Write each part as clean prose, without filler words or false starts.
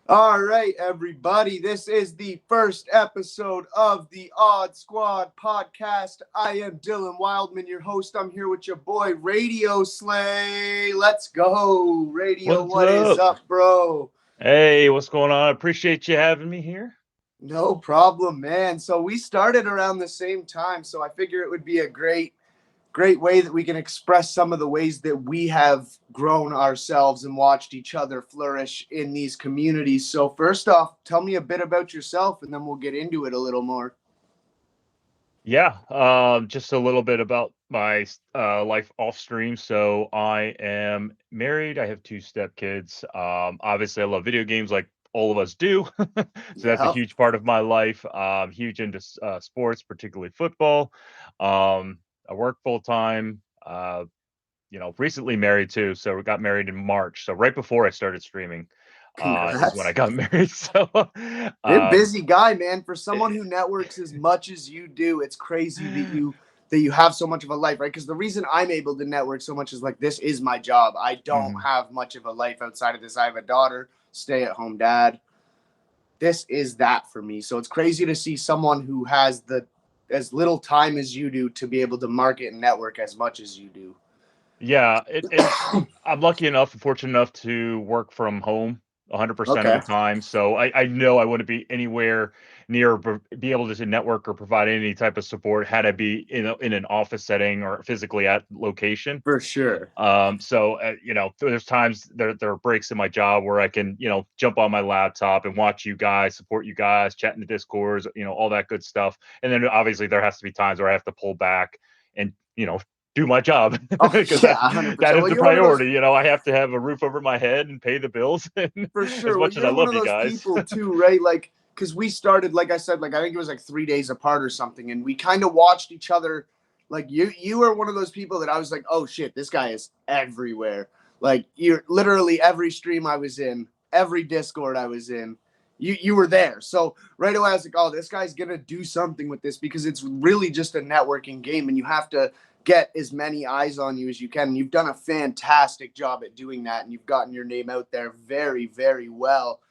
All right, everybody. This is the first episode of the Odd Squad podcast. I am Dylan Wildman, your host. I'm here with your boy Radioslay. Let's go, Radio. What's What is up? up, bro? Hey, what's going on? I appreciate you having me here. No problem, man. So we started around the same time, so I figure it would be a great way that we can express some of the ways that we have grown ourselves and watched each other flourish in these communities. So, first off, tell me a bit about yourself and then we'll get into it a little more. Yeah, just a little bit about my life off stream. So I am married. I have two stepkids. Obviously, I love video games like all of us do. So that's a Yeah, huge part of my life. Huge into sports, particularly football. I work full time. Recently married too. So we got married in March. So right before I started streaming, is when I congrats. got married. So, You're a um, busy guy, man. For eh, someone who networks as much as you do, it's crazy that you have so much of a life, right? Because the reason I'm able to network so much is like this is my job. I don't mhm. have much of a life outside of this. I have a daughter, stay at home dad. This is that for me. So it's crazy to see someone who has the as little time as you do to be able to market and network as much as you do. Yeah, and I'm lucky enough and fortunate enough to work from home 100% of the Okay, time. So I know I wouldn't be anywhere near be able to network or provide any type of support had I be in an office setting or physically at location. for sure. There's times there are breaks in my job where I can, jump on my laptop and watch you guys, support you guys, chat in the discords, all that good stuff. And then obviously there has to be times where I have to pull back and, do my job Oh because yeah, that one hundred that percent. is Well, the you're one of those priority. I have to have a roof over my head and pay the bills. And for as sure. Well, much as I you're one love of you those guys. people too, right? Like, because we started, like I said, like I think it was like 3 days apart or something, and we kind of watched each other. Like you were one of those people that I was like, oh shit, this guy is everywhere. Like you're literally every stream I was in, every Discord I was in. You were there. So right away I was like, oh, this guy's gonna do something with this because it's really just a networking game, and you have to get as many eyes on you as you can. And you've done a fantastic job at doing that, and you've gotten your name out there very, very well.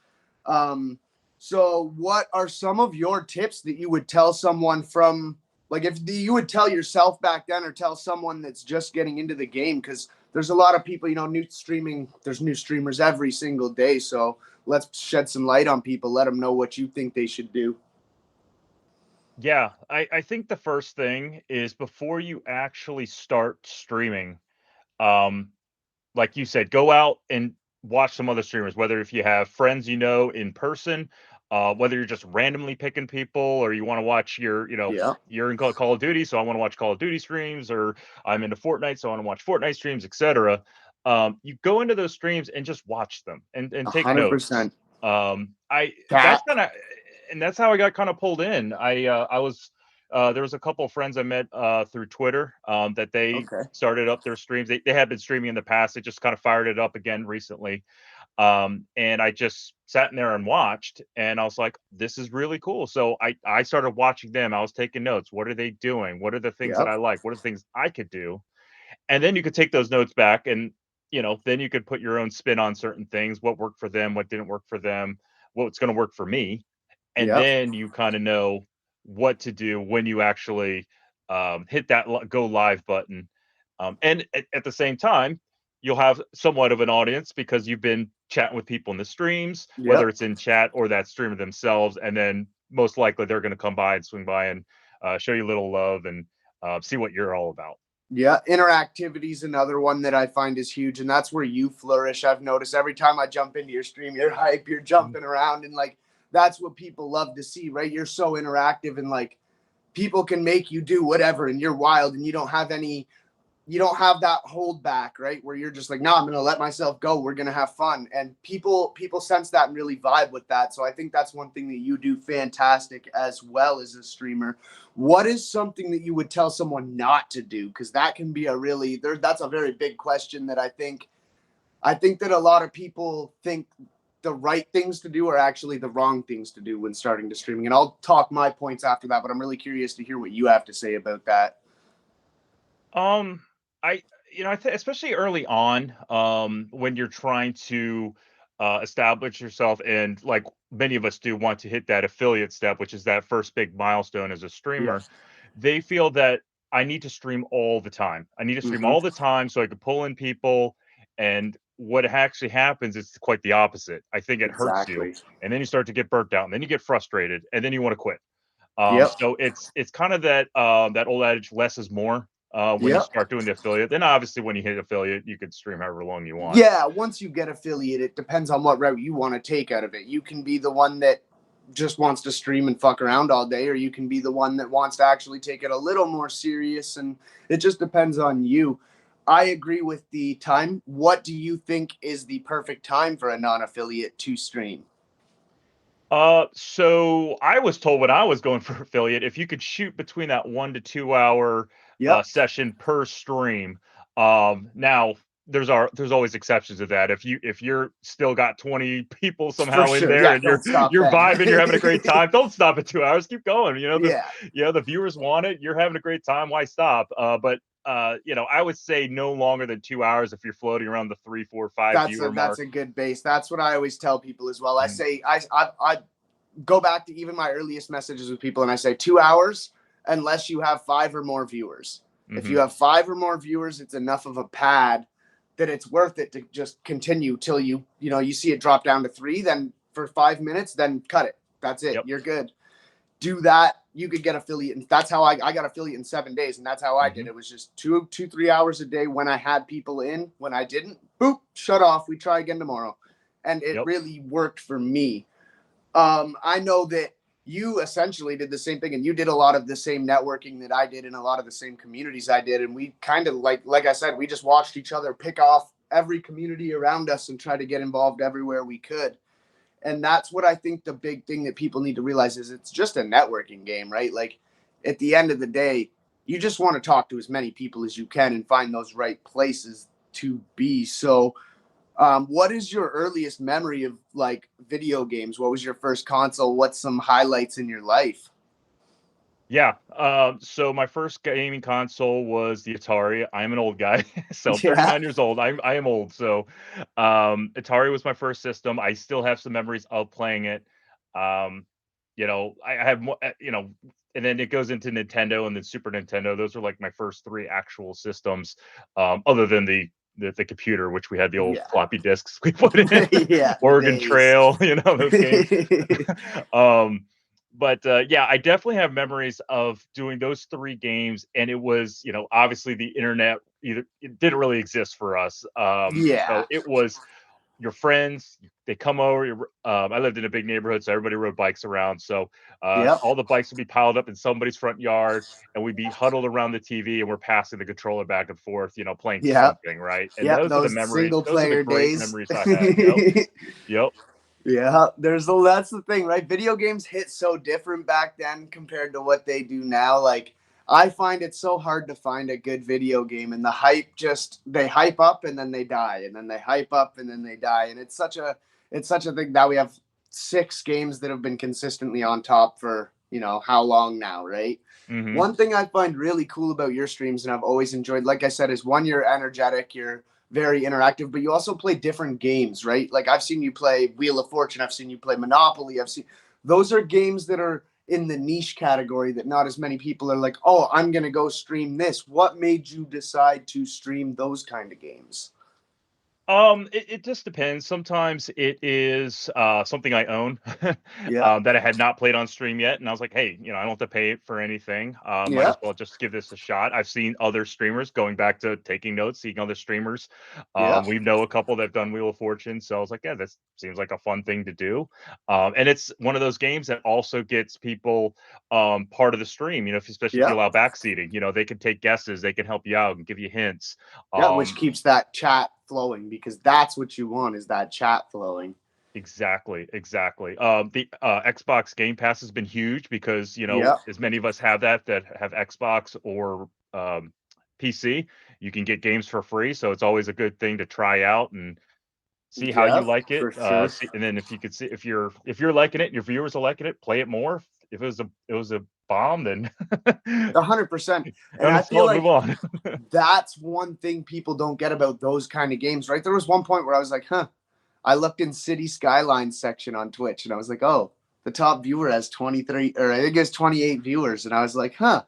Um, so, what are some of your tips that you would tell someone from, like, if you would tell yourself back then, or tell someone that's just getting into the game? Because there's a lot of people, new streaming. There's new streamers every single day. So let's shed some light on people. Let them know what you think they should do. Yeah, I think the first thing is before you actually start streaming, um, like you said, go out and watch some other streamers, whether if you have friends in person, whether you're just randomly picking people or you want to watch Yeah, you're in Call of Duty, so I want to watch Call of Duty streams, or I'm into Fortnite, so I want to watch Fortnite streams, etc. You go into those streams and just watch them and a take hundred notes. percent. I Cat. that's kind of and that's how I got kind of pulled in. I was there was a couple of friends I met through Twitter that they Okay. started up their streams. They had been streaming in the past. They just kind of fired it up again recently. And I just sat in there and watched, and I was like, this is really cool. So I started watching them. I was taking notes. What are they doing? What are the things that Yep. I like? What are the things I could do? And then you could take those notes back and then you could put your own spin on certain things, what worked for them, what didn't work for them, what's going to work for me. And Yep. then you kind of know what to do when you actually hit that go live button. And at the same time, you'll have somewhat of an audience because you've been chatting with people in the streams, whether Yep. it's in chat or that streamer themselves. And then most likely they're going to come by and swing by and show you a little love and see what you're all about. Yeah, interactivity is another one that I find is huge, and that's where you flourish. I've noticed every time I jump into your stream, you're hype, you're jumping around, and like that's what people love to see, right? You're so interactive, and like people can make you do whatever, and you're wild, and you don't have that hold back, right? Where you're just like, no, I'm gonna let myself go. We're gonna have fun, and people sense that and really vibe with that. So I think that's one thing that you do fantastic as well as a streamer. What is something that you would tell someone not to do? Because that can be a really there. That's a very big question that I think that a lot of people think the right things to do are actually the wrong things to do when starting to streaming. And I'll talk my points after that, but I'm really curious to hear what you have to say about that. Um, I especially early on, when you're trying to establish yourself, and like many of us do, want to hit that affiliate step, which is that first big milestone as a Yeah. streamer, they feel that I need to stream all the time. I need to stream Hmm. all the time so I can pull in people. And what actually happens is quite the opposite. I think it hurts you, Exactly. and then you start to get burnt out, and then you get frustrated, and then you want to quit. Yep. So it's kind of that that old adage, less is more. When you Yep. start doing the affiliate, then obviously when you hit affiliate, you can stream however long you want. Yeah, once you get affiliate, it depends on what route you want to take out of it. You can be the one that just wants to stream and fuck around all day, or you can be the one that wants to actually take it a little more serious, and it just depends on you. I agree with the time. What do you think is the perfect time for a non-affiliate to stream? So I was told when I was going for affiliate, if you could shoot between that 1 to 2 hour Yep. session per stream. Now there's always exceptions to that. If you're still got 20 people For somehow in sure. there Yeah, and you're don't stop you're then. vibing, you're having a great time, don't stop at 2 hours. Keep going. Yeah. The viewers want it. You're having a great time. Why stop? But I would say no longer than 2 hours if you're floating around the 3, 4, 5 viewer That's mark. a good base. That's what I always tell people as well. I Mhm. say I go back to even my earliest messages with people and I say 2 hours unless you have five or more viewers. If you Mhm. have five or more viewers, it's enough of a pad that it's worth it to just continue till you see it drop down to three. Then for 5 minutes, then cut it. That's it. Yep. You're good. Do that. You could get affiliate, and that's how I got affiliate in 7 days, and that's how I did. Mhm. It was just 3 hours a day when I had people in. When I didn't, boop, shut off. We try again tomorrow, and it Yep. really worked for me. I know that you essentially did the same thing, and you did a lot of the same networking that I did, in a lot of the same communities I did, and we kind of like I said, we just watched each other pick off every community around us and try to get involved everywhere we could. And that's what I think the big thing that people need to realize is it's just a networking game, right? Like at the end of the day, you just want to talk to as many people as you can and find those right places to be. So what is your earliest memory of like video games? What was your first console? What's some highlights in your life? Yeah. So my first gaming console was the Atari. I'm an old guy, so I'm Yeah. 39 years old. I am old. So Atari was my first system. I still have some memories of playing it. Um, I have more, and then it goes into Nintendo and then Super Nintendo. Those are like my first three actual systems, other than the computer, which we had the old Yeah. floppy disks we put in, Yeah. The Oregon days. Trail, those games. um, but yeah, I definitely have memories of doing those three games, and it was, obviously the internet either it didn't really exist for us. Yeah. So it was your friends, they come over. I lived in a big neighborhood, so everybody rode bikes around. So Yep. all the bikes would be piled up in somebody's front yard, and we'd be huddled around the TV, and we're passing the controller back and forth, playing Yep. something, right? And Yep. those are the Those memories. single Those are the player great days. memories I had. Yep, yep. Yeah, that's the thing, right? Video games hit so different back then compared to what they do now. Like I find it so hard to find a good video game, and the hype just they hype up and then they die, and then they hype up and then they die, and it's such a thing. Now we have six games that have been consistently on top for how long now, right? Hmm. One thing I find really cool about your streams, and I've always enjoyed, like I said, is one, you're energetic, you're very interactive, but you also play different games, right? Like I've seen you play Wheel of Fortune, I've seen you play Monopoly, I've seen those are games that are in the niche category that not as many people are like, oh, I'm gonna go stream this. What made you decide to stream those kind of games? It just depends. Sometimes it is something I own Yeah, that I had not played on stream yet, and I was like, hey, I don't have to pay for anything. Might yeah, as well just give this a shot. I've seen other streamers going back to taking notes, seeing other streamers. yeah, We know a couple that have done Wheel of Fortune, so I was like, yeah, this seems like a fun thing to do. And it's one of those games that also gets people part of the stream. Especially if yeah, you allow backseating. They can take guesses, they can help you out and give you hints. yeah, which Um, keeps that chat flowing because that's what you want is that chat flowing. Exactly, exactly. The Xbox Game Pass has been huge because Yeah, as many of us that have Xbox or PC, you can get games for free. So it's always a good thing to try out and see how you yeah, like it. for sure. And then if you could see if you're liking it, and your viewers are liking it, play it more. If it was a bomb, then 100%. And I feel uninstall and move like on. that's one thing people don't get about those kind of games, right? There was one point where I was like, huh, I looked in City Skylines section on Twitch, and I was like, oh, the top viewer has 23, or I think it's 28 viewers. And I was like, huh,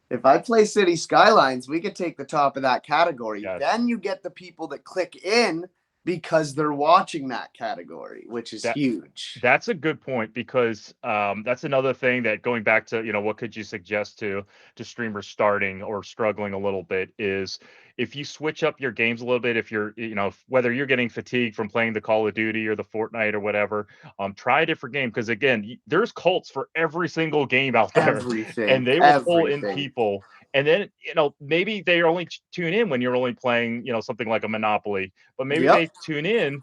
if I play City Skylines, we could take the top of that category. Yes. Then you get the people that click in because they're watching that category, which is huge. That's a good point, because that's another thing that, going back to, what could you suggest to streamers starting or struggling a little bit, is if you switch up your games a little bit, if you're, whether you're getting fatigued from playing the Call of Duty or the Fortnite or whatever, try a different game, because again, there's cults for every single game out there, and they will pull in people. And then, maybe they only tune in when you're only playing, something like a Monopoly, but maybe they tune in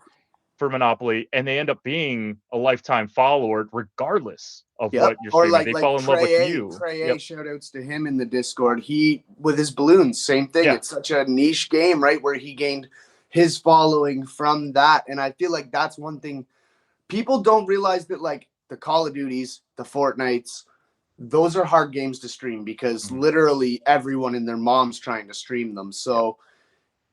for Monopoly and they end up being a lifetime follower regardless of what you're streaming. Or they fall in love with you. Trey, shout outs to him in the Discord. He, with his balloons, same thing. It's such a niche game, right? Where he gained his following from that. And I feel like that's one thing people don't realize, that like the Call of Duties, the Fortnites, those are hard games to stream, because literally everyone and their mom's trying to stream them. So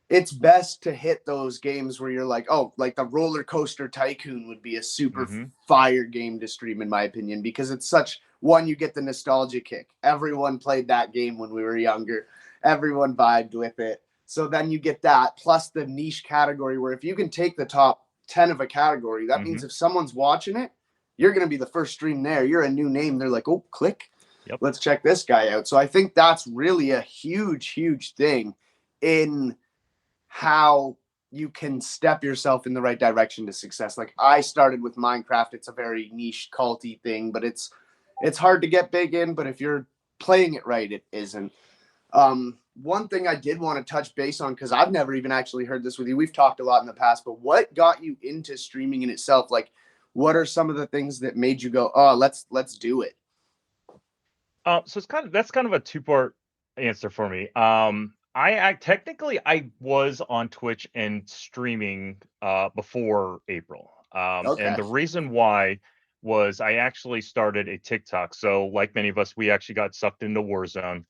it's best to hit those games where you're like, oh, like the Roller Coaster Tycoon would be a super fire game to stream, in my opinion, because it's such one, you get the nostalgia kick. Everyone played that game when we were younger. Everyone vibed with it. So then you get that, plus the niche category, where if you can take the top 10 of a category, that means if someone's watching it, you're going to be the first stream there. You're a new name. They're like, oh, click. Let's check this guy out. So I think that's really a huge, huge thing in how you can step yourself in the right direction to success. Like I started with Minecraft. It's a very niche culty thing, but it's hard to get big in, but if you're playing it right, it isn't. One thing I did want to touch base on, because I've never even actually heard this with you. We've talked a lot in the past, but what got you into streaming in itself? Like, what are some of the things that made you go, oh, let's do it? So that's kind of a two-part answer for me. I technically I was on Twitch and streaming before April. And the reason why was I actually started a TikTok. So like many of us, we actually got sucked into Warzone.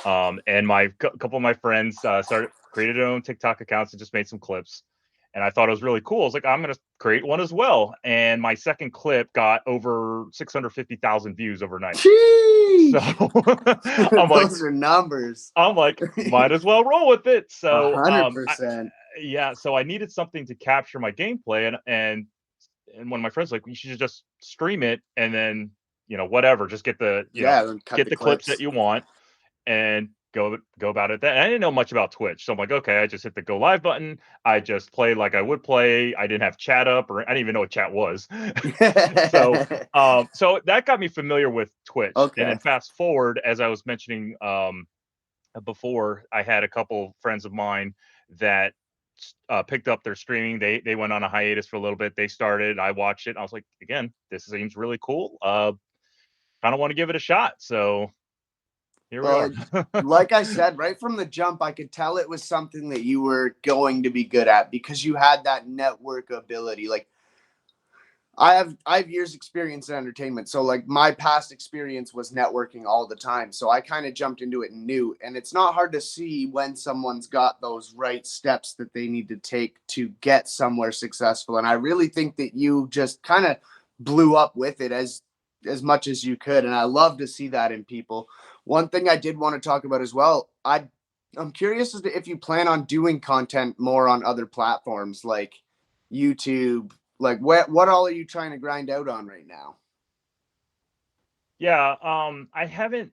And my couple of my friends created their own TikTok accounts and just made some clips. And I thought it was really cool. I was like, I'm going to create one as well. And my second clip got over 650,000 views overnight. Jeez. So I'm like, those are numbers. I'm like, might as well roll with it. So 100%. So I needed something to capture my gameplay, and one of my friends was like, you should just stream it, and then whatever, just get the get the clips that you want and go about it. I didn't know much about Twitch, so I'm like, okay, I just hit the go live button. I just played like I would play. I didn't have chat up, or I didn't even know what chat was. So that got me familiar with Twitch. Okay. And then fast forward, as I was mentioning before, I had a couple friends of mine that picked up their streaming. They went on a hiatus for a little bit. They started. I watched it. I was like, again, this seems really cool. Kind of want to give it a shot. So here we are. Like I said, right from the jump, I could tell it was something that you were going to be good at, because you had that network ability. Like I have years experience in entertainment. So like my past experience was networking all the time. So I kind of jumped into it and knew, and it's not hard to see when someone's got those right steps that they need to take to get somewhere successful. And I really think that you just kind of blew up with it as much as you could. And I love to see that in people. One thing I did want to talk about as well, I'm curious as to if you plan on doing content more on other platforms like YouTube. Like what all are you trying to grind out on right now? Yeah, I haven't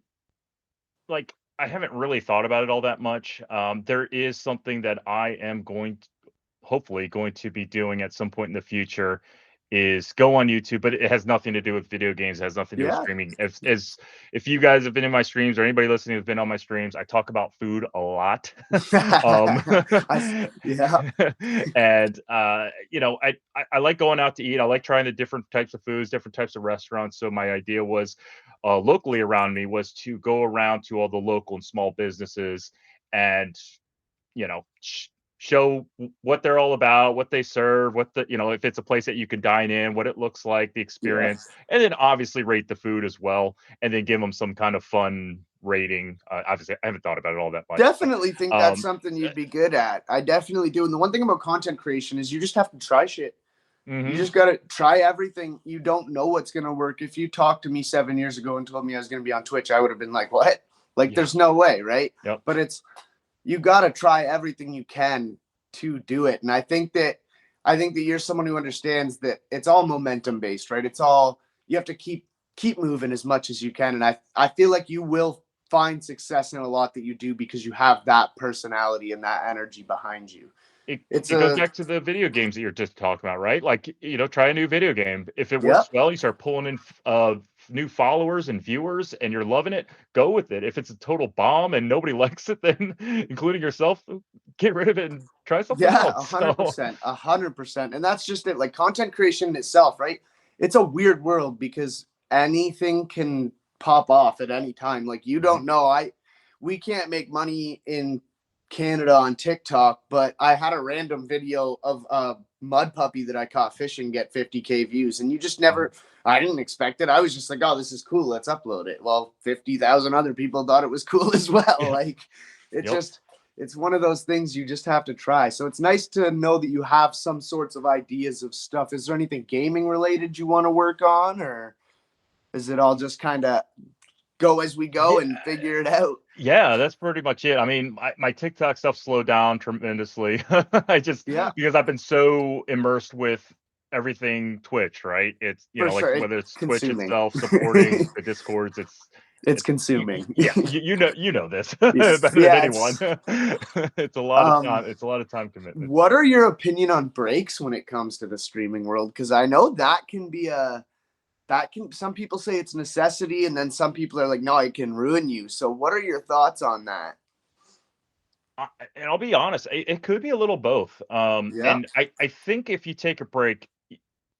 really thought about it all that much. There is something that I am hopefully going to be doing at some point in the future, is go on YouTube, but it has nothing to do with video games. It has nothing to do with streaming. If you guys have been in my streams, or anybody listening has been on my streams, I talk about food a lot. And I like going out to eat. I like trying the different types of foods, different types of restaurants. So my idea was, locally around me, was to go around to all the local and small businesses and show what they're all about, what they serve, if it's a place that you can dine in, what it looks like, the experience, and then obviously rate the food as well, and then give them some kind of fun rating. Obviously, I haven't thought about it all that much. Definitely think that's something you'd be good at. I definitely do. And the one thing about content creation is you just have to try shit. You Mm-hmm. just got to try everything. You don't know what's going to work. If you talked to me 7 years ago and told me I was going to be on Twitch, I would have been like, what? Like, Yeah. there's no way, right? Yep. But you got to try everything you can to do it. And I think that you're someone who understands that it's all momentum based, right? It's all, you have to keep moving as much as you can. And I feel like you will find success in a lot that you do because you have that personality and that energy behind you. It It's it goes a back to the video games that you're just talking about, right? Like, try a new video game. If it Yep. works well, you start pulling in new followers and viewers, and you're loving it, go with it. If it's a total bomb and nobody likes it, then including yourself, get rid of it and try something Yeah, else. So 100%, 100%. And that's just it. Like content creation in itself, right? It's a weird world because anything can pop off at any time. Like you Mhm. don't know. We can't make money in Canada on TikTok, but I had a random video of a mud puppy that I caught fishing get 50K views. And you just Mhm. never, I didn't expect it. I was just like, oh, this is cool. Let's upload it. Well, 50,000 other people thought it was cool as well. Yeah. Like it Yep. just, it's one of those things you just have to try. So it's nice to know that you have some sorts of ideas of stuff. Is there anything gaming related you want to work on, or is it all just kind of go as we go Yeah. and figure it out? Yeah, that's pretty much it. I mean, my TikTok stuff slowed down tremendously. I just Yeah, because I've been so immersed with everything Twitch, right? It's, for like sure. It's whether it's Twitch consuming. itself supporting the Discords, It's it's consuming. yeah, you know this better Yes, than yeah. anyone. It's a lot of Um, time. It's a lot of time commitment. what are your opinion on breaks when it comes to the streaming world? Because I know that can be some people say it's necessity, and then some people are like, no, it can ruin you. So what are your thoughts on that? And I'll be honest, it could be a little both. Yeah. And I think if you take a break,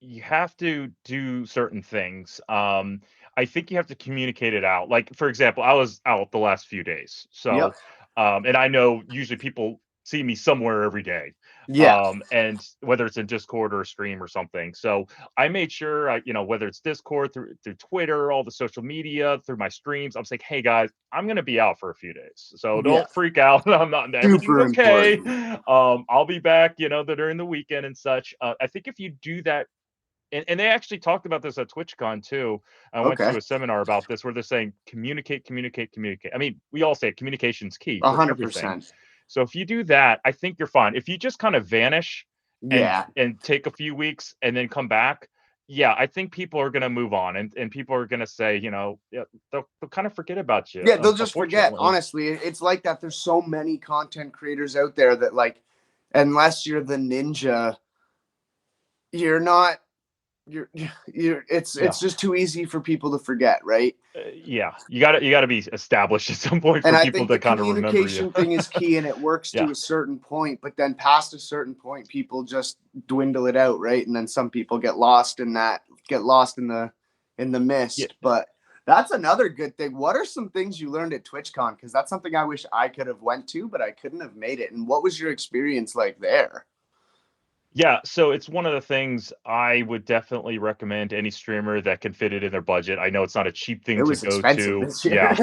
you have to do certain things. I think you have to communicate it out. Like, for example, I was out the last few days. Yep. So, and I know usually people see me somewhere every day. Yeah. And whether it's in Discord or a stream or something. So I made sure whether it's Discord through Twitter, all the social media, through my streams, I'm saying, hey guys, I'm gonna be out for a few days. So Yeah. don't freak out. I'm not everything's Super okay. important. I'll be back, during the weekend and such. I think if you do that, and they actually talked about this at TwitchCon too. I went Okay. to a seminar about this where they're saying communicate, communicate, communicate. I mean, we all say communication's key A for hundred everything. percent. So if you do that, I think you're fine. If you just kind of vanish and Yeah. take a few weeks and then come back, yeah, I think people are gonna move on and people are gonna say, yeah, they'll kind of forget about you, Yeah, they'll just forget. unfortunately. Honestly, it's like that. There's so many content creators out there that like, unless you're the ninja, you're not. You're. Yeah. It's just too easy for people to forget, right? Yeah, you gotta be established at some point And for I people think the to kind of remember you. communication thing is key, and it works Yeah. to a certain point. But then past a certain point, people just dwindle it out, right? And then some people get lost in that, get lost in the Yeah. mist. But that's another good thing. What are some things you learned at TwitchCon? Because that's something I wish I could have went to, but I couldn't have made it. And what was your experience like there? Yeah, so it's one of the things I would definitely recommend to any streamer that can fit it in their budget. I know it's not a cheap It thing to was go expensive to. this year.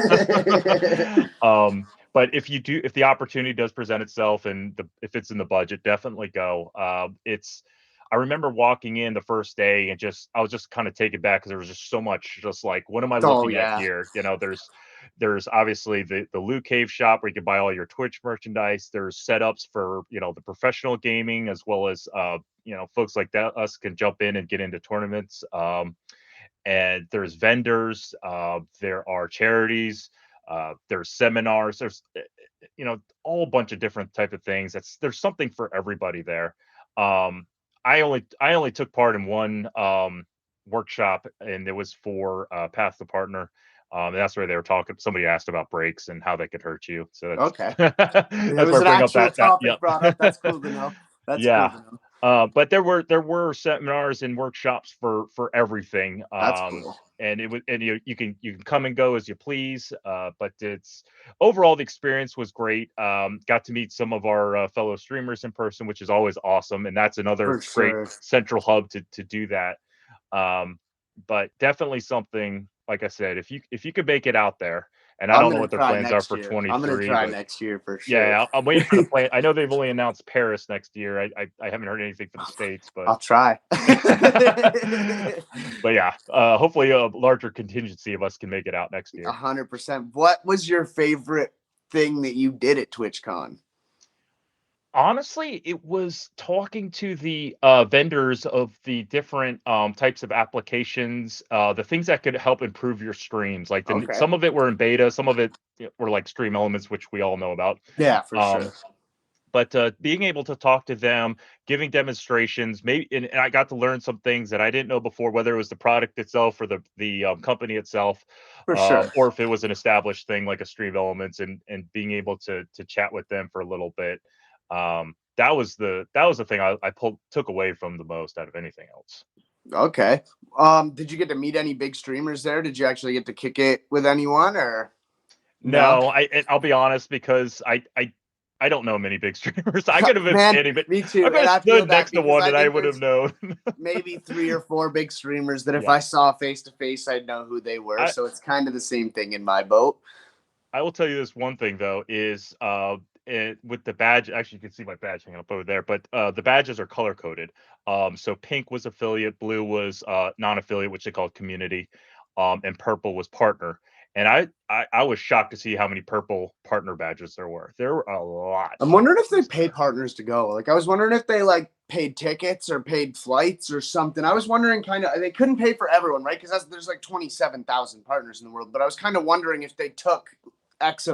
Yeah. But if the opportunity does present itself and if it's in the budget, definitely go. I remember walking in the first day and I was just kind of taken back because there was just so much, just like, what am I Oh looking at yeah. here? There's obviously the Loot Cave shop where you can buy all your Twitch merchandise. There's setups for, the professional gaming as well as folks like that us can jump in and get into tournaments. And there's vendors, there are charities, there's seminars, there's all a bunch of different type of things. There's something for everybody there. Um, I only took part in one workshop, and it was for Path to Partner. And that's where they were talking. Somebody asked about breaks and how they could hurt you. So that's Okay. It that's where was I an bring up actual that. topic brought up. That's cool to know. That's cool Yeah. to know. But there were seminars and workshops for everything. That's cool. And you can come and go as you please. But it's overall the experience was great. Got to meet some of our fellow streamers in person, which is always awesome. And that's another For great sure. central hub to do that. Um, but definitely something, like I said, if you could make it out there, and I I'm don't know gonna what their try plans are next for year. I'm gonna 23, try but next year for sure. yeah, I'm waiting for the plan. I know they've only announced Paris next year. I haven't heard anything for the States, but I'll try. but yeah, hopefully a larger contingency of us can make it out next year. 100%. What was your favorite thing that you did at TwitchCon? Honestly, it was talking to the vendors of the different types of applications, the things that could help improve your streams. Like Okay. some of it were in beta, some of it were like Stream Elements, which we all know about. Yeah, for Um, sure. but being able to talk to them, giving demonstrations, maybe, and I got to learn some things that I didn't know before, whether it was the product itself or the company itself, For sure. or if it was an established thing like a Stream Elements, and being able to chat with them for a little bit. That was the thing I took away from the most out of anything else. Okay. Did you get to meet any big streamers there? Did you actually get to kick it with anyone or no? No, I'll be honest because I don't know many big streamers. I could have been Man, standing, but me I too. could And have I feel stood that next to because one I and I think would have there's known. maybe 3 or 4 big streamers that if Yeah. I saw face to face, I'd know who they were. I So it's kind of the same thing in my boat. I will tell you this one thing though is with the badge. Actually, you can see my badge hanging up over there, but the badges are color coded. So pink was affiliate, blue was non-affiliate, which they call community, and purple was partner. And I was shocked to see how many purple partner badges there were. There were a lot I'm of wondering if they partners pay there. partners to go. Like I was wondering if they like paid tickets or paid flights or something. I was wondering kind of they couldn't pay for everyone, right? Because there's like 27,000 partners in the world. But I was kind of wondering if they took X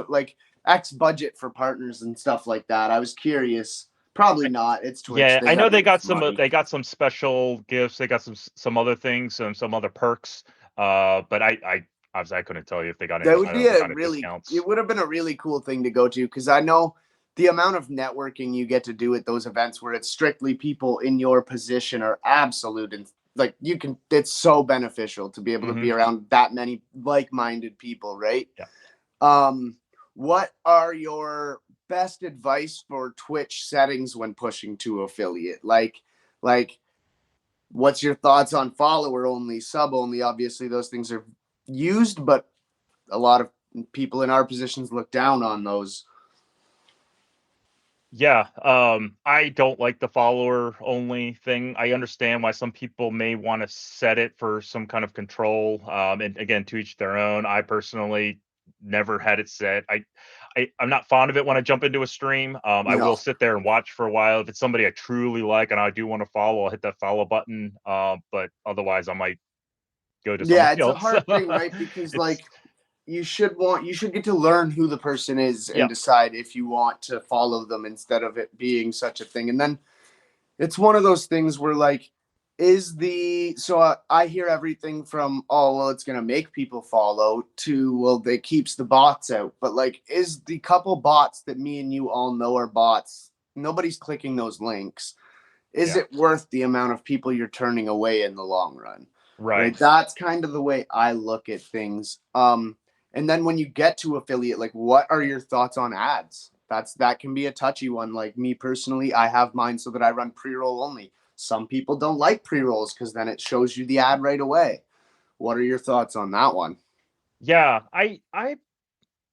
budget for partners and stuff like that. I was curious. Probably not. It's Twitch. Yeah, They I know got money. they got some special gifts. They got some other things, some other perks. But I obviously I couldn't tell you if they got That any would be other a kind of really discounts. it would have been a really cool thing to go to because I know the amount of networking you get to do at those events where it's strictly people in your position are absolute and like you can it's so beneficial to be able to Hmm. be around that many like-minded people, right? Yeah. Um what are your best advice for Twitch settings when pushing to affiliate? Like what's your thoughts on follower only, sub only? Obviously those things are used, but a lot of people in our positions look down on those. Yeah, I don't like the follower only thing. I understand why some people may want to set it for some kind of control. And again, to each their own. I personally never had it set. I'm not fond of it when I jump into a stream. I will No. sit there and watch for a while. If it's somebody I truly like and I do want to follow, I'll hit that follow button. But otherwise, I might go to Yeah, somebody it's a else. hard thing, right? Because It's like you should get to learn who the person is and yeah, decide if you want to follow them instead of it being such a thing. And then it's one of those things where like is the so I hear everything from oh well it's gonna make people follow to well it keeps the bots out, but like is the couple bots that me and you all know are bots, nobody's clicking those links, is yeah, it worth the amount of people you're turning away in the long run? right. Right. That's kind of the way I look at things. And then when you get to affiliate, like what are your thoughts on ads? That can be a touchy one. Like me personally, I have mine so that I run pre-roll only. Some people don't like pre-rolls because then it shows you the ad right away. What are your thoughts on that one? Yeah, I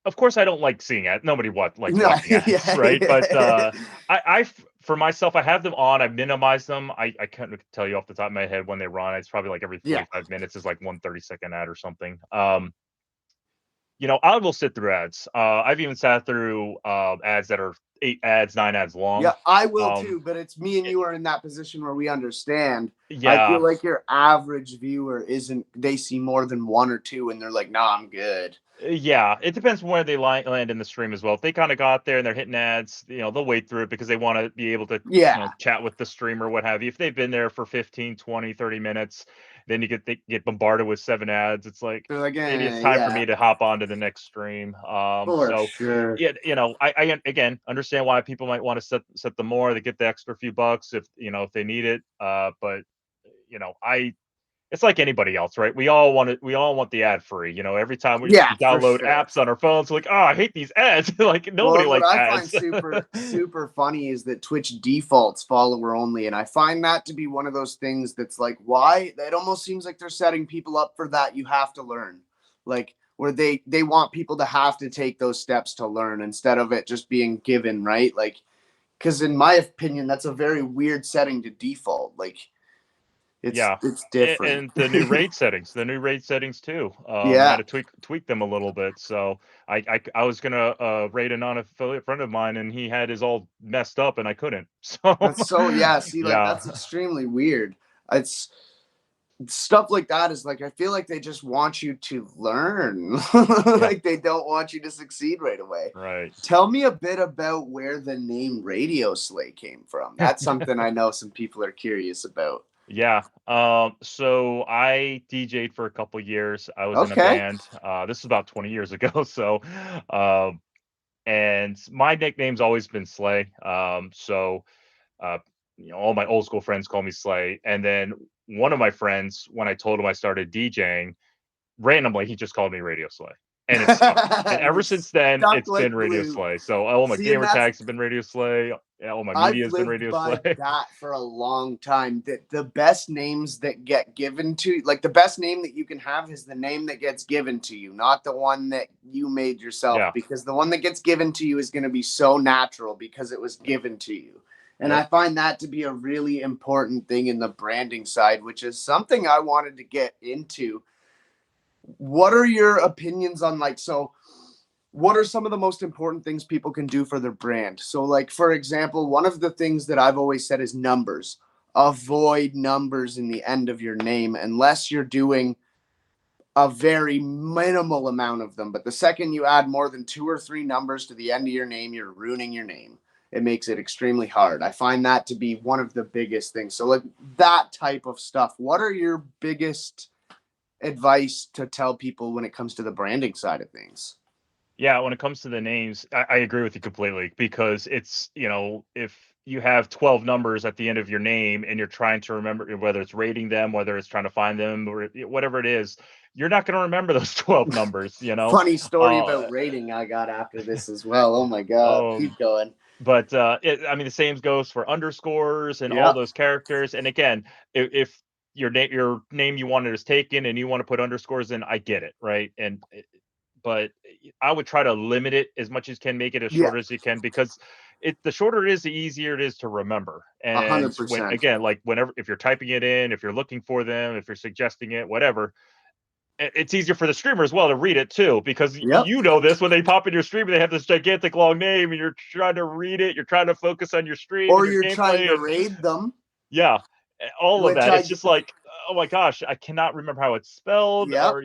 of course, I don't like seeing ads. Nobody likes No, watching ads, yeah, right? But yeah. for myself, I have them on. I minimize them. I can't tell you off the top of my head when they run. It's probably like every Yeah. 45 minutes is like one 30-second ad or something. I will sit through ads. I've even sat through ads that are 8 ads, 9 ads Yeah, long. I will Um, too, but it's me and it- you are in that position where we understand. I feel yeah, like your average viewer isn't, they see more than one or two and they're like, nah, I'm good. Yeah, it depends where they land in the stream as well. If they kind of got there and they're hitting ads, they'll wait through it because they want to be able to, Yeah. chat with the streamer, what have you. If they've been there for 15, 20, 30 minutes, then they get bombarded with 7 ads. It's like They're like, maybe it's eh, time for me yeah, to hop on to the next stream. for So sure. yeah, I again understand why people might want to set them more. They get the extra few bucks if they need it. But I it's like anybody else, right? We all want the ad free. Every time Yeah, we for download sure. apps on our phones, we're like, oh, I hate these ads. Like Well, nobody and what likes I find ads. super, super funny is that Twitch defaults follower only. And I find that to be one of those things that's like, why? It almost seems like they're setting people up for that. You have to learn. Like, where they want people to have to take those steps to learn instead of it just being given, right? Like, because in my opinion, that's a very weird setting to default. Like, it's different. And the new rate settings too. I Yeah. had to tweak them a little bit. So I was gonna rate a non-affiliate friend of mine, and he had his all messed up, and I couldn't. So That's so, yeah. See, like, yeah, that's extremely weird. It's stuff like that is like, I feel like they just want you to learn. yeah, Like, they don't want you to succeed right away. right. Tell me a bit about where the name Radioslay came from. That's something I know some people are curious about. Yeah. So I DJ'd for a couple years. I was in a Okay. band. This is about 20 years ago. So, um, and my nickname's always been Slay. Uh, all my old school friends call me Slay. And then one of my friends, when I told him I started DJing, randomly, he just called me Radio Slay. And it stuck. And ever It's since then, stuck it's been like Radio glue. Slay. So all my See, and gamer that's, tags have been Radio Slay. All my I've media has been lived Radio by Slay. that for a long time. That the best names that get given to, like, the best name that you can have is the name that gets given to you, not the one that you made yourself. Yeah. Because the one that gets given to you is going to be so natural because it was given to you. And Yep. I find that to be a really important thing in the branding side, which is something I wanted to get into. What are your opinions on, like, so what are some of the most important things people can do for their brand? So, like, for example, one of the things that I've always said is numbers. Avoid numbers in the end of your name unless you're doing a very minimal amount of them. But the second you add more than 2 or 3 numbers to the end of your name, you're ruining your name. It makes it extremely hard. I find that to be one of the biggest things. So, like, that type of stuff. What are your biggest advice to tell people when it comes to the branding side of things? Yeah, when it comes to the names, I agree with you completely because it's, if you have 12 numbers at the end of your name and you're trying to remember whether it's rating them, whether it's trying to find them or whatever it is, you're not going to remember those 12 numbers, Funny story Uh, about rating I got after this as well. Oh my God. um, Keep going. but I mean, the same goes for underscores and all Yeah. those characters. And again, if your name you wanted is taken and you want to put underscores in, I get it, right? But I would try to limit it as much as you can, make it as Yeah. short as you can, because the shorter it is, the easier it is to remember. And when 100%. again, like whenever if you're typing it in, if you're looking for them, if you're suggesting it, whatever, it's easier for the streamer as well to read it too, because Yep. this when they pop in your stream, they have this gigantic long name, and you're trying to read it. You're trying to focus on your stream and Or your you're trying gameplay, to and raid them, yeah, all of which that. It's I, just like, oh my gosh, I cannot remember how it's spelled, yep. or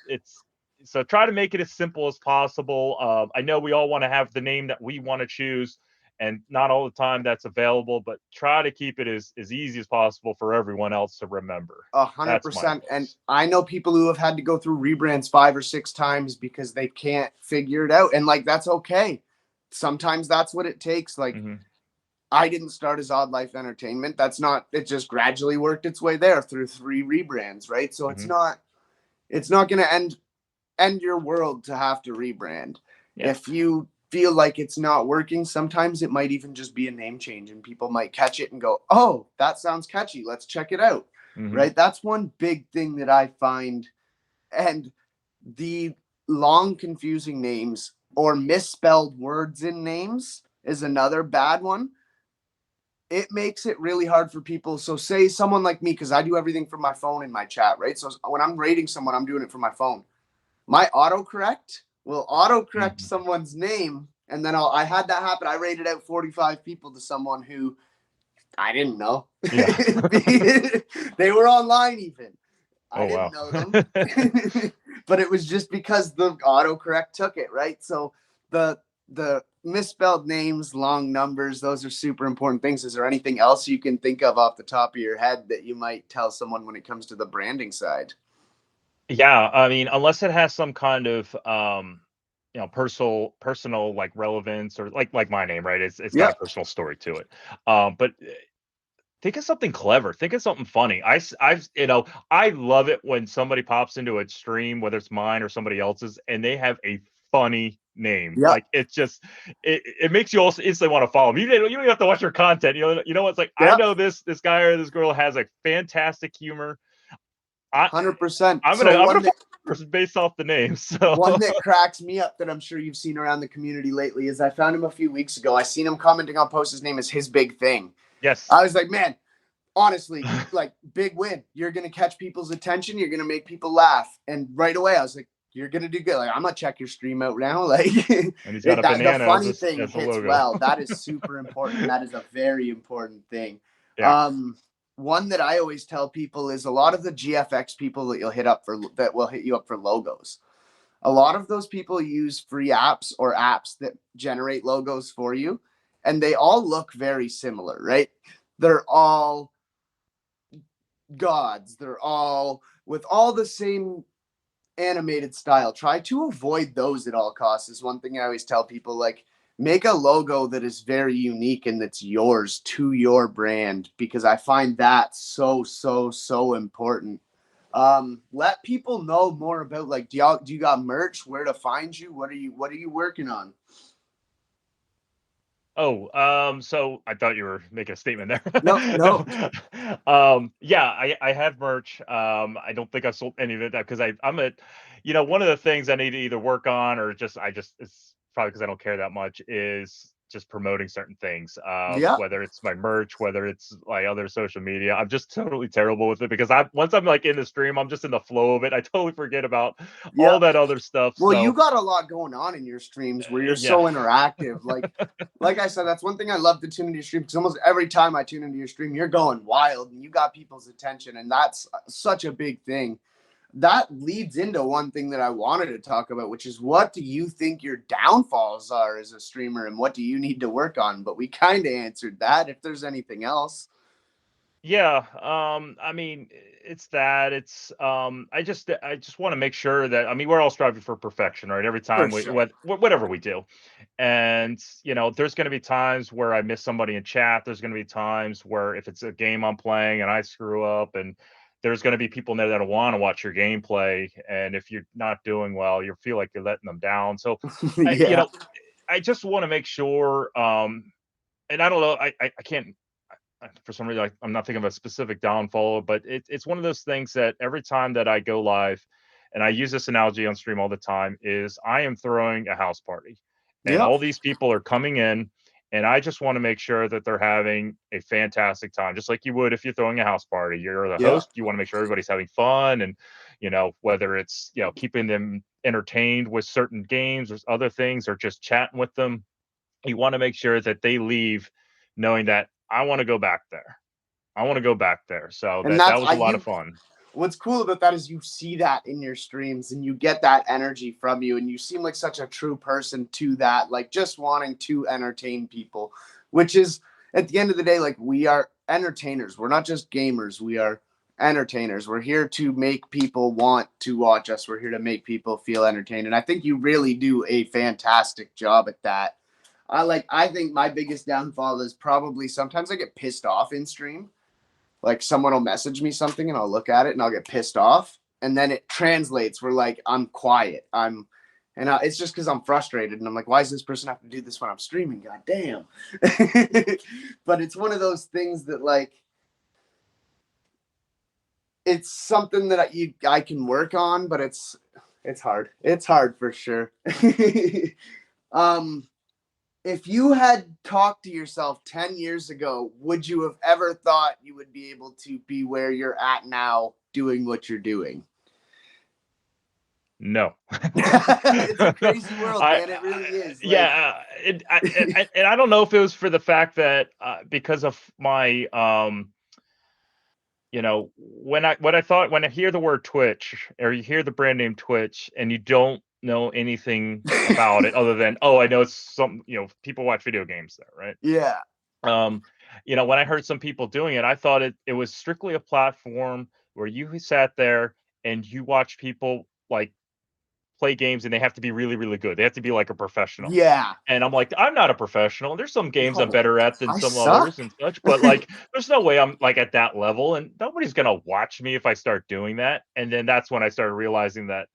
it's so try to make it as simple as possible. I know we all want to have the name that we want to choose, and not all the time that's available, but try to keep it as easy as possible for everyone else to remember. That's my 100%. And advice. I know people who have had to go through rebrands 5 or 6 times because they can't figure it out. And, like, that's okay. Sometimes that's what it takes. Like, Hmm. I didn't start as Odd Life Entertainment. That's not, it just gradually worked its way there through 3 rebrands, right? So Hmm. it's not going to end your world to have to rebrand. Yeah. If you feel like it's not working, sometimes it might even just be a name change and people might catch it and go, "Oh, that sounds catchy. Let's check it out." Hmm. Right? That's one big thing that I find. And the long confusing names or misspelled words in names is another bad one. It makes it really hard for people. So say someone like me, because I do everything from my phone in my chat, right? So when I'm rating someone, I'm doing it from my phone. My autocorrect will autocorrect Hmm. someone's name, and then I had that happen. I rated out 45 people to someone who I didn't know. Yeah. They were online even. I Oh didn't wow. know them. But it was just because the autocorrect took it, right? So the misspelled names, long numbers, those are super important things. Is there anything else you can think of off the top of your head that you might tell someone when it comes to the branding side? Yeah, I mean, unless it has some kind of personal like relevance, or like my name, right? It's got a Yep. personal story to it. But think of something clever. Think of something funny. I love it when somebody pops into a stream, whether it's mine or somebody else's, and they have a funny name. Yep. Like it's just it makes you also instantly want to follow them. You don't have to watch their content. It's like I Yep. know this guy or this girl has like fantastic humor. I 100%. I'm So gonna one that follow based off the name. So one that cracks me up that I'm sure you've seen around the community lately is I found him a few weeks ago. I seen him commenting on posts. His name is His Big Thing. yes, I was like, man, honestly, like big win. You're gonna catch people's attention. You're gonna make people laugh. And right away, I was like, you're gonna do good. Like, I'm gonna check your stream out now. Like, and he's got a the banana funny thing as a hits logo. well. That is super important. That is a very important thing. Yeah. One that I always tell people is a lot of the GFX people that will hit you up for logos. A lot of those people use free apps or apps that generate logos for you, and they all look very similar, right? They're all gods. They're all with all the same animated style. Try to avoid those at all costs is one thing I always tell people. Like, make a logo that is very unique and that's yours to your brand, because I find that so important. Let people know more about, like, do you got merch, where to find you, what are you working on? Oh, so I thought you were making a statement there. No. Yeah, I have merch. I don't think I've sold any of it because I'm at, one of the things I need to either work on or it's probably because I don't care that much is just promoting certain things. Yeah. Whether it's my merch, whether it's my other social media, I'm just totally terrible with it because once I'm like in the stream, I'm just in the flow of it. I totally forget about Yeah. all that other stuff. Well, you So got a lot going on in your streams where you're yeah. so interactive. Like I said, that's one thing I love to tune into your stream, because almost every time I tune into your stream, you're going wild and you got people's attention, and that's such a big thing. That leads into one thing that I wanted to talk about, which is, what do you think your downfalls are as a streamer, and what do you need to work on? But we kind of answered that. If there's anything else. Yeah, I mean, it's that. I just want to make sure that, I mean, we're all striving for perfection, right? Every For time sure. whatever we do. And, there's going to be times where I miss somebody in chat. There's going to be times where if it's a game I'm playing and I screw up, and there's going to be people in there that want to watch your gameplay. And if you're not doing well, you feel like you're letting them down. So, I, you Yeah. know, I just want to make sure, and I don't know, I can't, for some reason, I'm not thinking of a specific downfall, but it's one of those things that every time that I go live, and I use this analogy on stream all the time, is I am throwing a house party, and Yep. all these people are coming in, and I just want to make sure that they're having a fantastic time, just like you would if you're throwing a house party. You're the Yeah. host. You want to make sure everybody's having fun, and whether it's keeping them entertained with certain games or other things, or just chatting with them, you want to make sure that they leave knowing that I want to go back there. I want to go back there. So And that that's was a lot of fun. what's cool about that is you see that in your streams and you get that energy from you, and you seem like such a true person to that, like just wanting to entertain people, which is, at the end of the day, like, we are entertainers. We're not just gamers. We are entertainers. We're here to make people want to watch us. We're here to make people feel entertained. And I think you really do a fantastic job at that. I think my biggest downfall is probably sometimes I get pissed off in stream. Like, someone will message me something and I'll look at it and I'll get pissed off, and then it translates where, like, I'm quiet. It's just because I'm frustrated and I'm like, why does this person have to do this when I'm streaming? God damn. But it's one of those things that, like, it's something that I can work on, but it's hard. It's hard for sure. um if you had talked to yourself 10 years ago, would you have ever thought you would be able to be where you're at now doing what you're doing? No. It's a crazy world, man. It really is. Like, Yeah, and I don't know if it was for the fact that because of my when I hear the word Twitch, or you hear the brand name Twitch and you don't know anything about it other than, oh, I know it's some, people watch video games there, right? yeah. Um, when I heard some people doing it, I thought it was strictly a platform where you sat there and you watch people like play games, and they have to be really, really good. They have to be like a professional. Yeah. And I'm like, I'm not a professional. There's some games I'm No, better at than I some others suck. and such, but like, there's no way I'm like at that level, and nobody's gonna watch me if I start doing that. And then that's when I started realizing that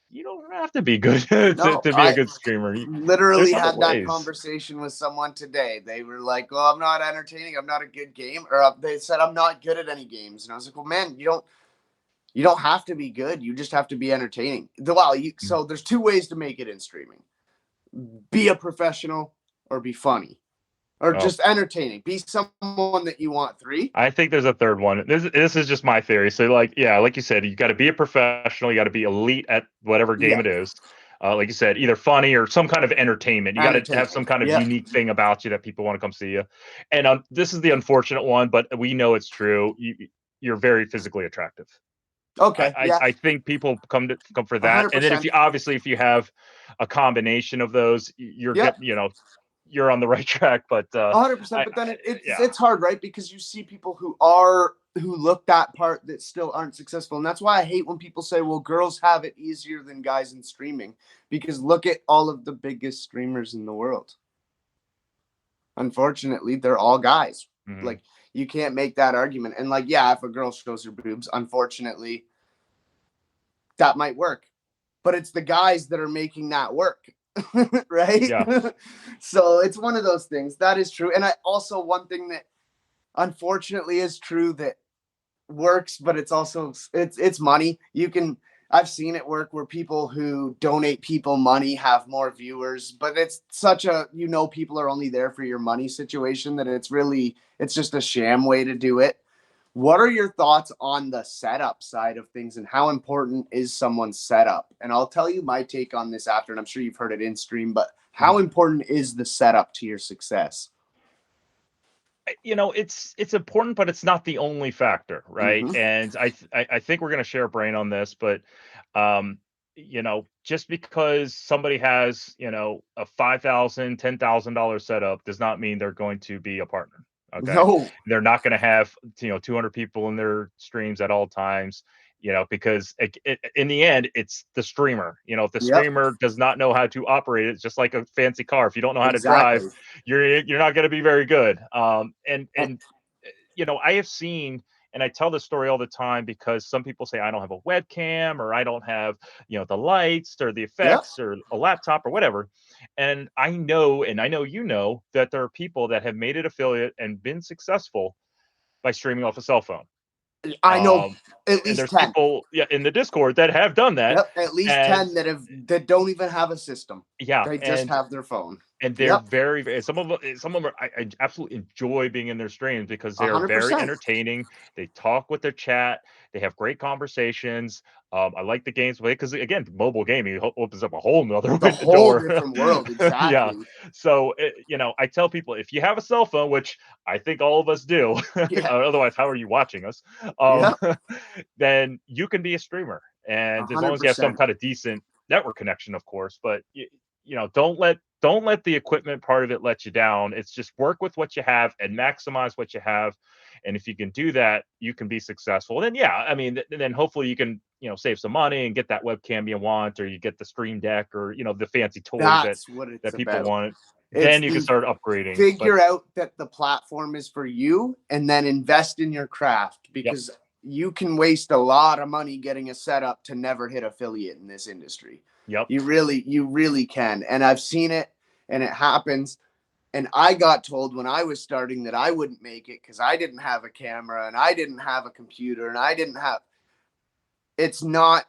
you don't have to be good No, to be a I good streamer. There's literally other had that ways. conversation with someone today. They were like, "Well, I'm not entertaining. I'm not a good game," or they said, "I'm not good at any games." And I was like, "Well, man, You don't have to be good. You just have to be entertaining. So there's two ways to make it in streaming: be a professional or be funny, or Oh, just entertaining. Be someone that you want. Three. I think there's a third one. This is just my theory. So like, yeah, like you said, you got to be a professional. You got to be elite at whatever game Yeah. it is. Like you said, either funny or some kind of entertainment. You got to have some Entertainment. kind of Yeah. unique thing about you that people want to come see you. And this is the unfortunate one, but we know it's true. You're very physically attractive. Okay. Yeah. I think people come for that. And then if 100%. you obviously if you have a combination of those, you're Yep. good. You're on the right track. But 100%. I, But then yeah. it's hard, right? Because you see people who look that part that still aren't successful, and that's why I hate when people say, "Well, girls have it easier than guys in streaming," because look at all of the biggest streamers in the world. Unfortunately, they're all guys. Mhm. Like, you can't make that argument. And like, yeah, if a girl shows her boobs, unfortunately, that might work. But it's the guys that are making that work. Right? Yeah. So it's one of those things. That is true. And I also, one thing that unfortunately is true that works, but it's money. I've seen it work where people who donate people money have more viewers, but it's such a, people are only there for your money situation that it's just a sham way to do it. What are your thoughts on the setup side of things, and how important is someone's setup? And I'll tell you my take on this after, and I'm sure you've heard it in stream, but how important is the setup to your success? It's important, but it's not the only factor, right? Mm-hmm. And I think we're going to share a brain on this, but just because somebody has a $5,000 $10,000 setup does not mean they're going to be a partner. Okay, No. they're not going to have 200 people in their streams at all times. Because in the end, it's the streamer. If the Yep. streamer does not know how to operate it, it's just like a fancy car. If you don't know how to drive, Exactly. you're not going to be very good. And And, and I have seen, and I tell this story all the time because some people say I don't have a webcam or I don't have the lights or the yep. effects or a laptop or whatever. And I know that there are people that have made it affiliate and been successful by streaming off a cell phone. I know Um, at and least there's 10. people, in the Discord that have done that. Yep, at least And 10 that don't even have a system. yeah, They just have their phone. and they're Yep, very some of them I absolutely enjoy being in their streams because they are very 100%. entertaining. They talk with their chat. They have great conversations. I like the games because again, mobile gaming opens up a whole nother The window whole door. different world, Yeah. exactly. So I tell people if you have a cell phone, which I think all of us do, Yeah, otherwise how are you watching us? Um, yeah, then you can be a streamer, and as long as you have some 100%. kind of decent network connection, of course. But don't let the equipment part of it let you down. It's just work with what you have and maximize what you have. And if you can do that, you can be successful. And then yeah, I mean, then hopefully you can save some money and get that webcam you want, or you get the stream deck, or the fancy toys that That's what it's that people about. want. It's Then you can start upgrading. But figure out that the platform is for you and then invest in your craft, yep, because you can waste a lot of money getting a setup to never hit affiliate in this industry. yep, You really can. And I've seen it, and it happens. And I got told when I was starting that I wouldn't make it because I didn't have a camera and I didn't have a computer and I didn't have. It's not.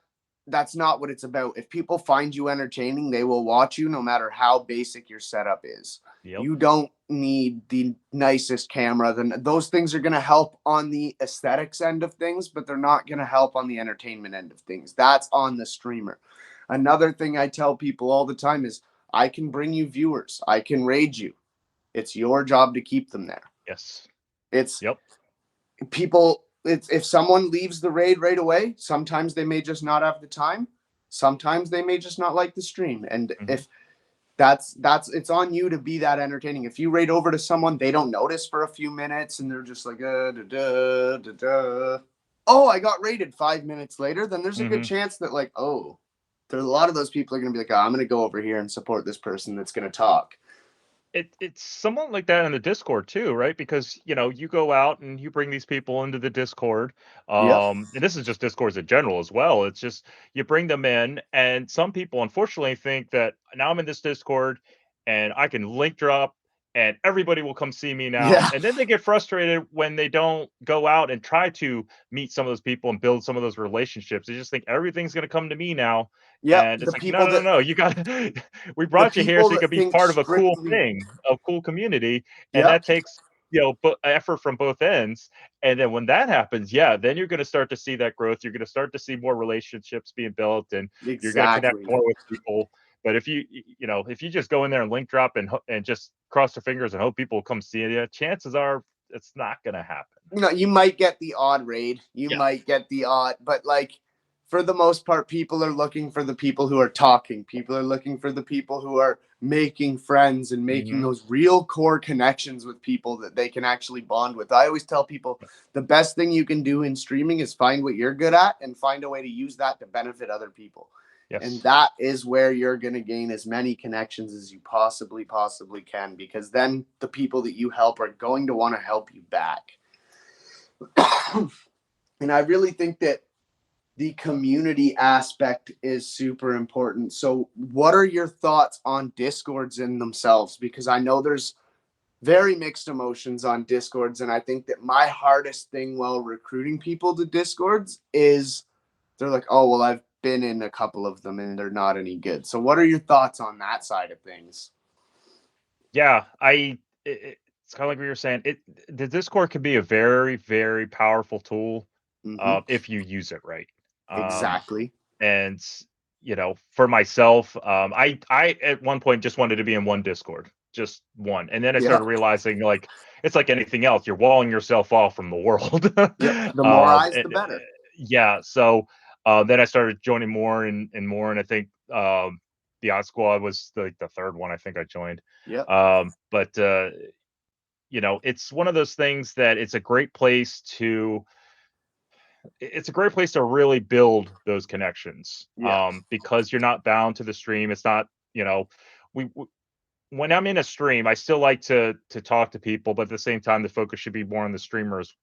That's not what it's about. If people find you entertaining, they will watch you no matter how basic your setup is. yep, You don't need the nicest camera. Then those things are going to help on the aesthetics end of things, but they're not going to help on the entertainment end of things. That's on the streamer. Another thing I tell people all the time is I can bring you viewers. I can raid you. It's your job to keep them there. yes, It's yep, people. It's if someone leaves the raid right away, sometimes they may just not have the time. Sometimes they may just not like the stream. And hmm if that's it's on you to be that entertaining. If you raid over to someone, they don't notice for a few minutes and they're just like da, da, da, da. Oh, I got raided 5 minutes later, then there's a good hmm chance that like, oh, there's a lot of those people are gonna be like, oh, I'm gonna go over here and support this person that's gonna talk. it's somewhat like that in the Discord too, right? Because you go out and you bring these people into the Discord, Yep. and this is just Discords in general as well. It's just you bring them in, and some people unfortunately think that now I'm in this Discord and I can link drop and everybody will come see me now. Yeah. And then they get frustrated when they don't go out and try to meet some of those people and build some of those relationships. They just think everything's going to come to me now. Yep. And it's like, no, no, no, no. You got to, we The brought you here people so you that could be think part of a cool strictly. thing, a cool community. And Yep. that takes, effort from both ends. And then when that happens, yeah, then you're going to start to see that growth. You're going to start to see more relationships being built, and you're going to connect Exactly. more with people. But if if you just go in there and link drop and just cross your fingers and hope people will come see you, chances are it's not going to happen. You might get the odd raid. You Yeah. might get the odd, but like for the most part, people are looking for the people who are talking. People are looking for the people who are making friends and making those real core connections with people that they can actually bond with. I always tell people the best thing you can do in streaming is find what you're good at and find a way to use that to benefit other people. And Yes. that is where you're going to gain as many connections as you possibly can, because then the people that you help are going to want to help you back. And I really think that the community aspect is super important. So, what are your thoughts on Discords in themselves? Because I know there's very mixed emotions on Discords. And I think that my hardest thing while recruiting people to Discords is they're like, oh, well, I've been in a couple of them and they're not any good. So, what are your thoughts on that side of things? Yeah, it's kind of like what you're saying. The Discord can be a very, very powerful tool Mm-hmm. if you use it right. Um, Exactly. and for myself, I at one point just wanted to be in one Discord, just one, and then I started Yep. realizing like it's like anything else, you're walling yourself off from the world. Yep. The more eyes, And, the better. yeah, so then I started joining more and more, and I think the Odd Squad was the third one I think I joined. Yep. But it's one of those things that it's a great place to really build those connections, Yeah. because you're not bound to the stream. It's not, we when I'm in a stream, I still like to talk to people, but at the same time, the focus should be more on the streamers,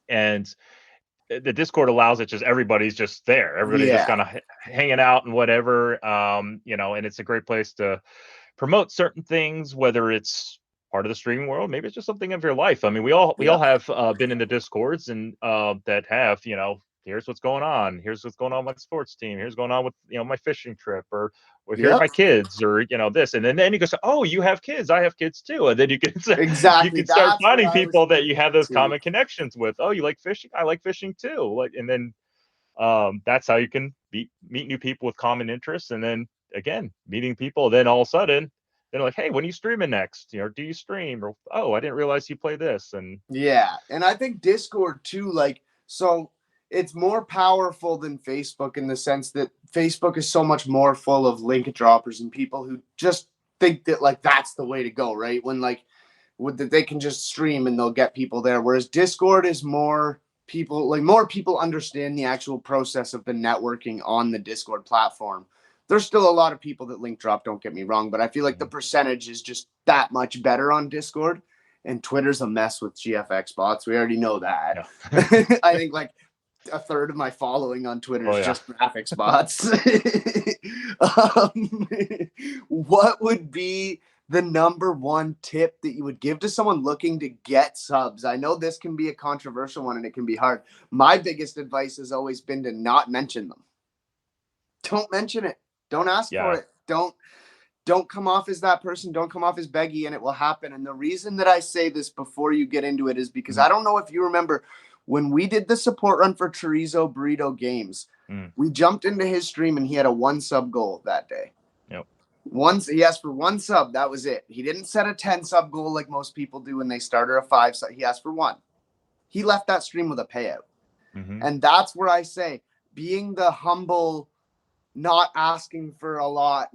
and the Discord allows it. Just everybody's just there. Everybody's just Yeah. kind of hanging out and whatever, and it's a great place to promote certain things, whether it's part of the streaming world, maybe it's just something of your life. I mean, we all Yep. have been in the Discords and that have, here's what's going on. Here's what's going on with my sports team. Here's going on with my fishing trip, or here are Yep. my kids, or this. And then you go say, oh, you have kids, I have kids too. And then you can you Exactly. can start That's what finding I was people that you thinking have those too. common connections with. Oh, you like fishing? I like fishing too. Like, and then that's how you can meet new people with common interests. And then again, meeting people, then all of a sudden they're like, hey, when are you streaming next? Do you stream? Or, oh, I didn't realize you play this. And Yeah. And I think Discord too, like, so it's more powerful than Facebook in the sense that Facebook is so much more full of link droppers and people who just think that like that's the way to go, right? When like that they can just stream and they'll get people there. Whereas Discord is more people understand the actual process of the networking on the Discord platform. There's still a lot of people that link drop, don't get me wrong, but I feel like the percentage is just that much better on Discord. And Twitter's a mess with GFX bots. We already know that. yeah. I think like a third of my following on Twitter is just graphics bots. What would be the number one tip that you would give to someone looking to get subs? I know this can be a controversial one and it can be hard. My biggest advice has always been to not mention them. Don't mention it. Don't ask for Yeah. it. Don't come off as that person. Don't come off as beggy, and it will happen. And the reason that I say this before you get into it is because I don't know if you remember when we did the support run for Chorizo Burrito Games, we jumped into his stream and he had a 1 sub goal that day. Yep. He asked for 1 sub. That was it. He didn't set a 10 sub goal like most people do when they start, or a 5 sub. He asked for 1. He left that stream with a payout. And that's where I say being the humble, not asking for a lot,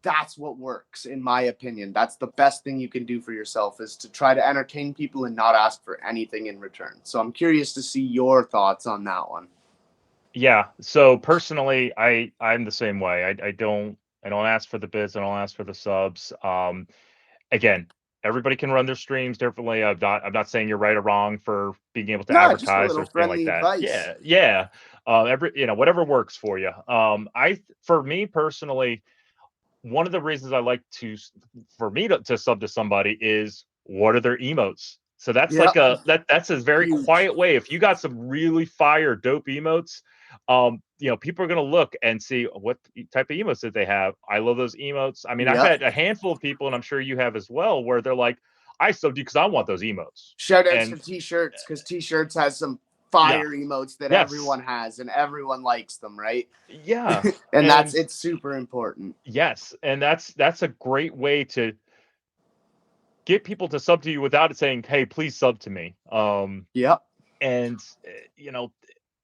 that's what works, in my opinion. That's the best thing you can do for yourself, is to try to entertain people and not ask for anything in return. So I'm curious to see your thoughts on that one. Yeah. So personally, I'm the same way. I don't ask for the bits. I don't ask for the subs. Again, everybody can run their streams differently. I'm not saying you're right or wrong for being able to No, just a advertise or little something like friendly that. advice. Yeah, yeah. Whatever works for you. For me personally, one of the reasons I like for me to sub to somebody is, what are their emotes? So that's Yeah. like that's a very Huge. quiet way. If you got some really fire dope emotes, people are gonna look and see what type of emotes that they have. I love those emotes. I mean, I've Yep. had a handful of people, and I'm sure you have as well, where they're like, I subbed you because I want those emotes. Shout outs to And t-shirts, because t-shirts has some yeah, fire emotes that yes, everyone has and everyone likes them, right? yeah, And and it's super important. yes, and that's a great way to get people to sub to you without it saying, "Hey, please sub to me." Yep. And you know,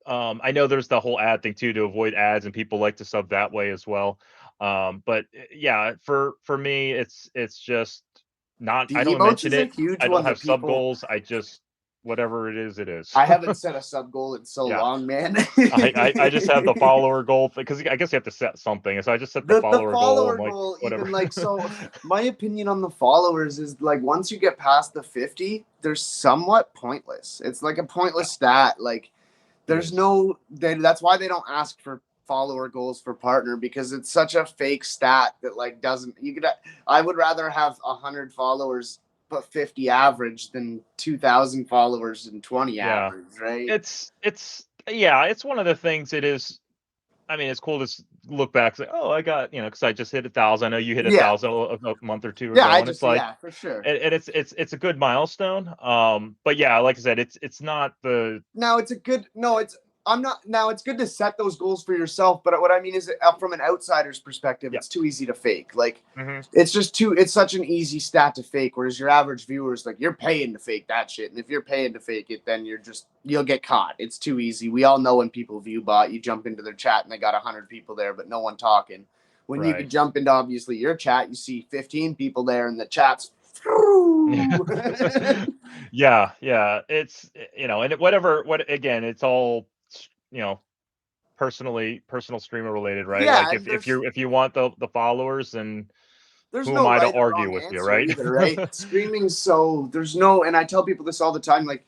I know there's the whole ad thing too, to avoid ads, and people like to sub that way as well. But yeah, for me, it's just not. I The don't emotes mention is a it. huge I don't one have that sub people, goals. I just whatever it is, it is. I haven't set a sub goal in so Yeah, long, man. I just have the follower goal because I guess you have to set something. So I just set the The follower goal. I'm follower like, goal, even whatever. like, so my opinion on the followers is like, once you get past the 50, they're somewhat pointless. It's like a Yeah, pointless stat. Like, it there's is. no, that's why they don't ask for follower goals for partner, because it's such a fake stat that like doesn't, you could, I would rather have 100 followers but 50 average than 2,000 followers and 20 Yeah. average, right? It's yeah, it's one of the things. It is. I mean, it's cool to look back, say, oh, I got, because I just hit 1,000. I know you hit a Yeah. thousand a month or two Yeah, ago, I and it's just, like, yeah, for sure. and it's a good milestone. But yeah, like I said, it's not the Now it's a good, no, it's, I'm not, now it's good to set those goals for yourself, but what I mean is, from an outsider's perspective, yeah. it's too easy to fake. Like, Hmm. it's just too, it's such an easy stat to fake, whereas your average viewer is like, you're paying to fake that shit, and if you're paying to fake it, then you'll get caught. It's too easy. We all know when people view bot, you jump into their chat and they got 100 people there but no one talking. When you Right. could jump into obviously your chat, you see 15 people there and the chat's Yeah, yeah. It's and whatever, what again, it's all you know personal streamer related, right? yeah, Like and if you want the followers, and there's who am no I to right or argue wrong with you, answer right? either, right? Streaming's so, there's no, and I tell people this all the time, like,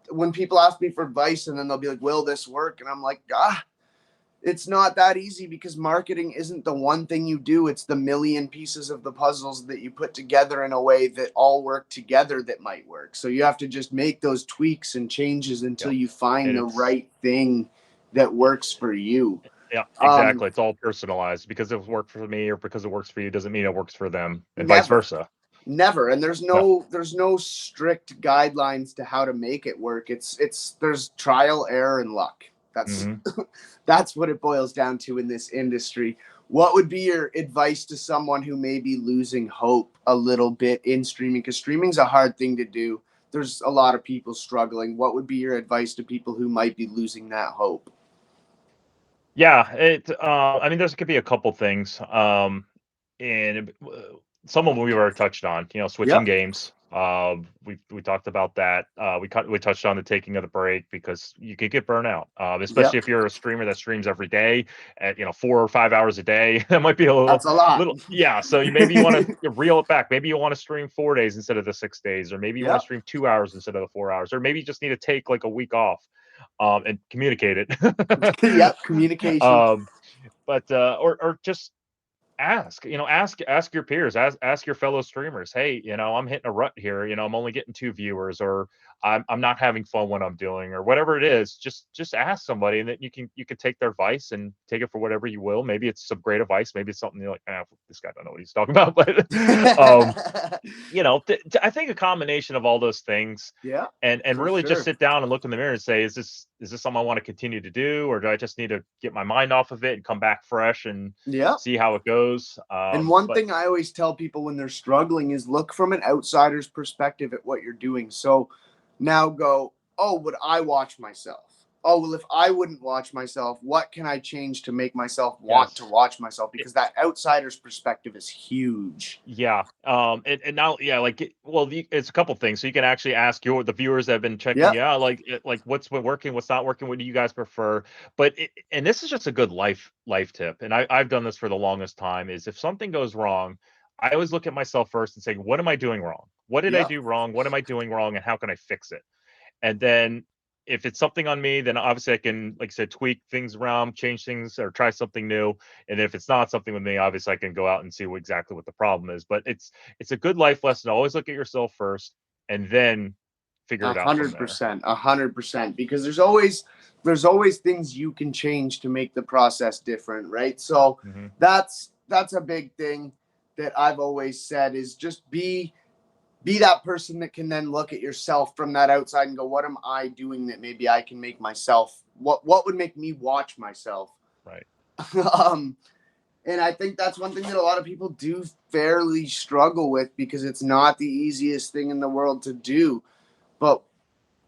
when people ask me for advice and then they'll be like, will this work? And I'm like, it's not that easy, because marketing isn't the one thing you do. It's the million pieces of the puzzles that you put together in a way that all work together that might work. So you have to just make those tweaks and changes until Yep. you find And the it's right thing that works for you. yeah, Um, exactly. It's all personalized. Because it worked for me or because it works for you doesn't mean it works for them, and vice Never. versa. Never. And No. there's no strict guidelines to how to make it work. It's there's trial, error, and luck. That's Hmm. that's what it boils down to in this industry. What would be your advice to someone who may be losing hope a little bit in streaming? Because streaming's a hard thing to do. There's a lot of people struggling. What would be your advice to people who might be losing that hope? Yeah, I mean, there's could be a couple things. And some of them we already touched on, switching Yep. games. We talked about that. We touched on the taking of the break, because you could get burnout, especially Yep. if you're a streamer that streams every day at 4 or 5 hours a day. That might be a That's a lot. yeah. So maybe you want to reel it back. Maybe you want to stream 4 days instead of the 6 days, or maybe you want to Yep. stream 2 hours instead of the 4 hours, or maybe you just need to take like a week off, and communicate it. Yep. Communication. um, but or just ask your peers, ask your fellow streamers, hey, I'm hitting a rut here, I'm only getting 2 viewers, or I'm not having fun when I'm doing, or whatever it is. Just ask somebody, and then you can take their advice and take it for whatever you will. Maybe it's some great advice, maybe it's something you're like, this guy don't know what he's talking about. But um I think a combination of all those things, Yeah, and for really just sure. sit down and look in the mirror and say, is this something I want to continue to do, or do I just need to get my mind off of it and come back fresh and Yeah. see how it goes? And one But thing I always tell people when they're struggling is look from an outsider's perspective at what you're doing. So now go, oh, would I watch myself? Oh, well, if I wouldn't watch myself, what can I change to make myself want to yes, watch myself? it, Because that outsider's perspective is huge. yeah, and now, yeah, like, it's a couple things. So you can actually ask the viewers that have been checking Yep. you out, like what's been working, what's not working, what do you guys prefer? But and this is just a good life tip, and I've done this for the longest time. Is if something goes wrong, I always look at myself first and say, what am I doing wrong? What did I Yep. do wrong? What am I doing wrong? And how can I fix it? And then if it's something on me, then obviously I can, like I said, tweak things around, change things, or try something new. And if it's not something with me, obviously I can go out and see exactly what the problem is. But it's a good life lesson to always look at yourself first, and then figure it out from there. 100%, because there's always things you can change to make the process different, right? So Mm-hmm. that's a big thing that I've always said is just be that person that can then look at yourself from that outside and go, what am I doing that maybe I can make myself, what would make me watch myself? Right. And I think that's one thing that a lot of people do fairly struggle with, because it's not the easiest thing in the world to do. But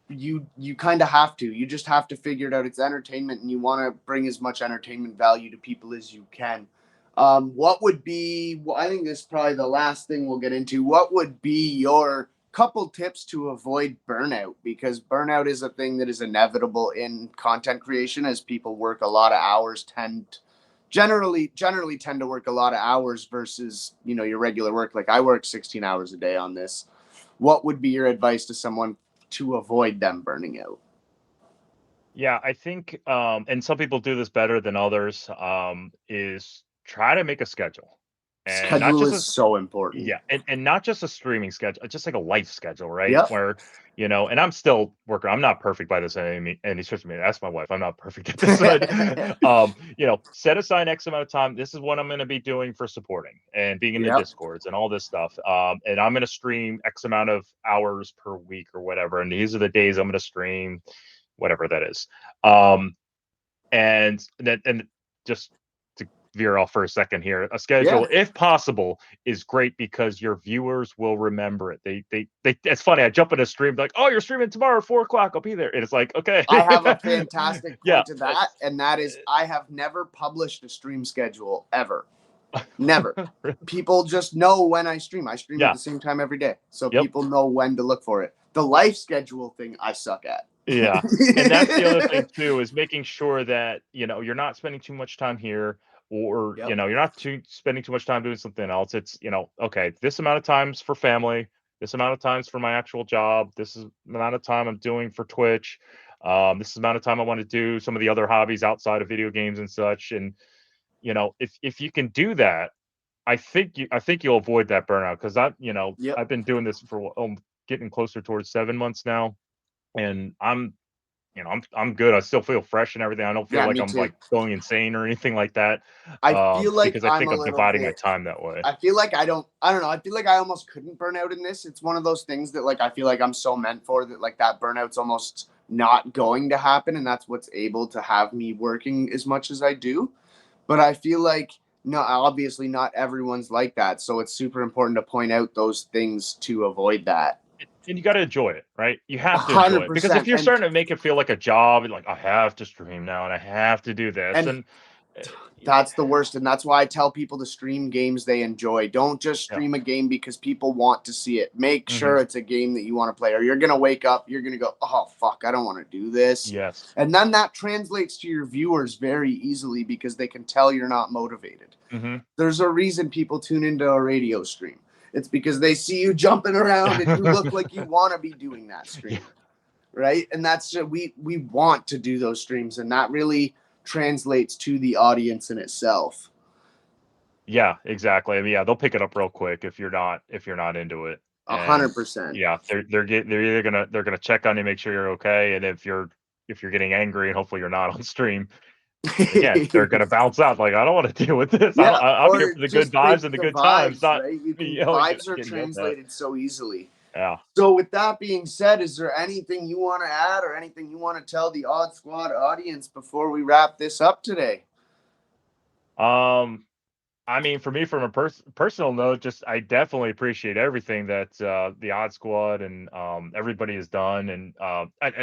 you kind of have to. You just have to figure it out. It's entertainment, and you want to bring as much entertainment value to people as you can. What would be? Well, I think this is probably the last thing we'll get into. What would be your couple tips to avoid burnout? Because burnout is a thing that is inevitable in content creation, as people work a lot of hours, generally tend to work a lot of hours versus your regular work. Like I work 16 hours a day on this. What would be your advice to someone to avoid them burning out? Yeah, I think, and some people do this better than others, is try to make a schedule, and not Schedule just is a so important. yeah, and not just a streaming schedule, just like a life schedule, right? Yep. Where, and I'm still working. I'm not perfect by this any stretch of me. That's my wife. I'm not perfect at this. But, set aside X amount of time. This is what I'm going to be doing for supporting and being in the Yep. discords and all this stuff. And I'm going to stream X amount of hours per week or whatever. And these are the days I'm going to stream, whatever that is. And just to veer off for a second here, a Yeah. schedule, if possible, is great because your viewers will remember it. They it's funny. I jump in a stream like, oh, you're streaming tomorrow at 4 o'clock. I'll be there. And it's like, okay. I have a fantastic Yeah. point to that, and that is I have never published a stream schedule ever. Never. People just know when I stream. I stream at Yeah. the same time every day, so Yep. people know when to look for it. The life schedule thing I suck at. Yeah. And that's the other thing too, is making sure that, you're not spending too much time here, or, Yep. you're not spending too much time doing something else. It's, okay, this amount of times for family, this amount of times for my actual job, this is the amount of time I'm doing for Twitch. This is the amount of time I want to do some of the other hobbies outside of video games and such. And, if you can do that, I think you'll avoid that burnout, because Yep. I've been doing this for getting closer towards 7 months now, and I'm good. I still feel fresh and everything. I don't feel Yeah, like me I'm too. like going insane or anything like that. I feel like Because I I'm think a I'm little dividing my bit. time that way. I feel like I don't know. I feel like I almost couldn't burn out in this. It's one of those things that like I feel like I'm so meant for, that like that burnout's almost not going to happen, and that's what's able to have me working as much as I do. But I feel like no, obviously not everyone's like that. So it's super important to point out those things to avoid that. And you got to enjoy it, right? You A have to enjoy hundred it, because if percent. you're starting to make it feel like a job, and like, I have to stream now and I have to do this, And and uh, that's the worst. And that's why I tell people to stream games they enjoy. Don't just yeah, stream a game because people want to see it. Make hmm sure it's a game that you want to play, or you're going to wake up, you're going to go, oh, fuck, I don't want to do this. yes, And then that translates to your viewers very easily, because they can tell you're not motivated. hmm There's a reason people tune into a radio stream. It's because they see you jumping around and you look like you want to be doing that yeah, stream, right? And that's just, we want to do those streams, and that really translates to the audience in itself. yeah, exactly. I mean, yeah, they'll pick it up real quick if you're not into it. A And 100%. yeah, they're either gonna check on you, make sure you're okay, and if you're getting angry, and hopefully you're not on stream, again, they're gonna bounce out. Like, I don't want to deal with this. Yeah, I'm here or for the good just vibes and the the good times, vibes, not right? You me can yelling vibes are getting yelled at. translated so easily. Yeah. So with that being said, is there anything you want to add, or anything you want to tell the Odd Squad audience before we wrap this up today? Um, I mean, for me, from a personal note, just I definitely appreciate everything that the Odd Squad and everybody has done, and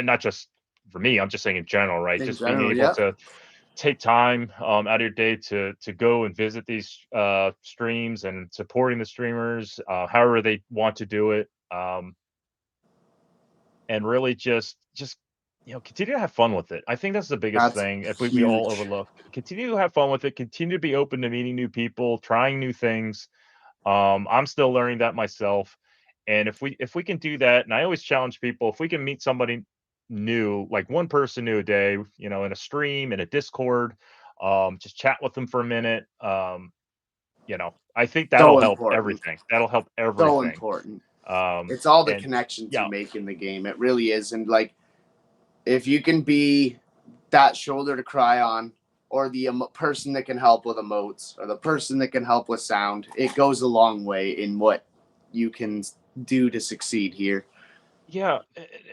not just for me. I'm just saying in general, right? In Just being general, able yeah. to take time out of your day to go and visit these streams and supporting the streamers, however they want to do it, and really just continue to have fun with it. I think that's the biggest That's thing. If we all huge. overlook, continue to have fun with it. Continue to be open to meeting new people, trying new things. I'm still learning that myself, and if we can do that, and I always challenge people, if we can meet somebody new, like one person new a day, in a stream, in a Discord, just chat with them for a minute. I think that'll So help important. everything. That'll help So everything. important. It's all the And connections yeah, you make in the game. It really is. And like, if you can be that shoulder to cry on, or the person that can help with emotes, or the person that can help with sound, it goes a long way in what you can do to succeed here. yeah.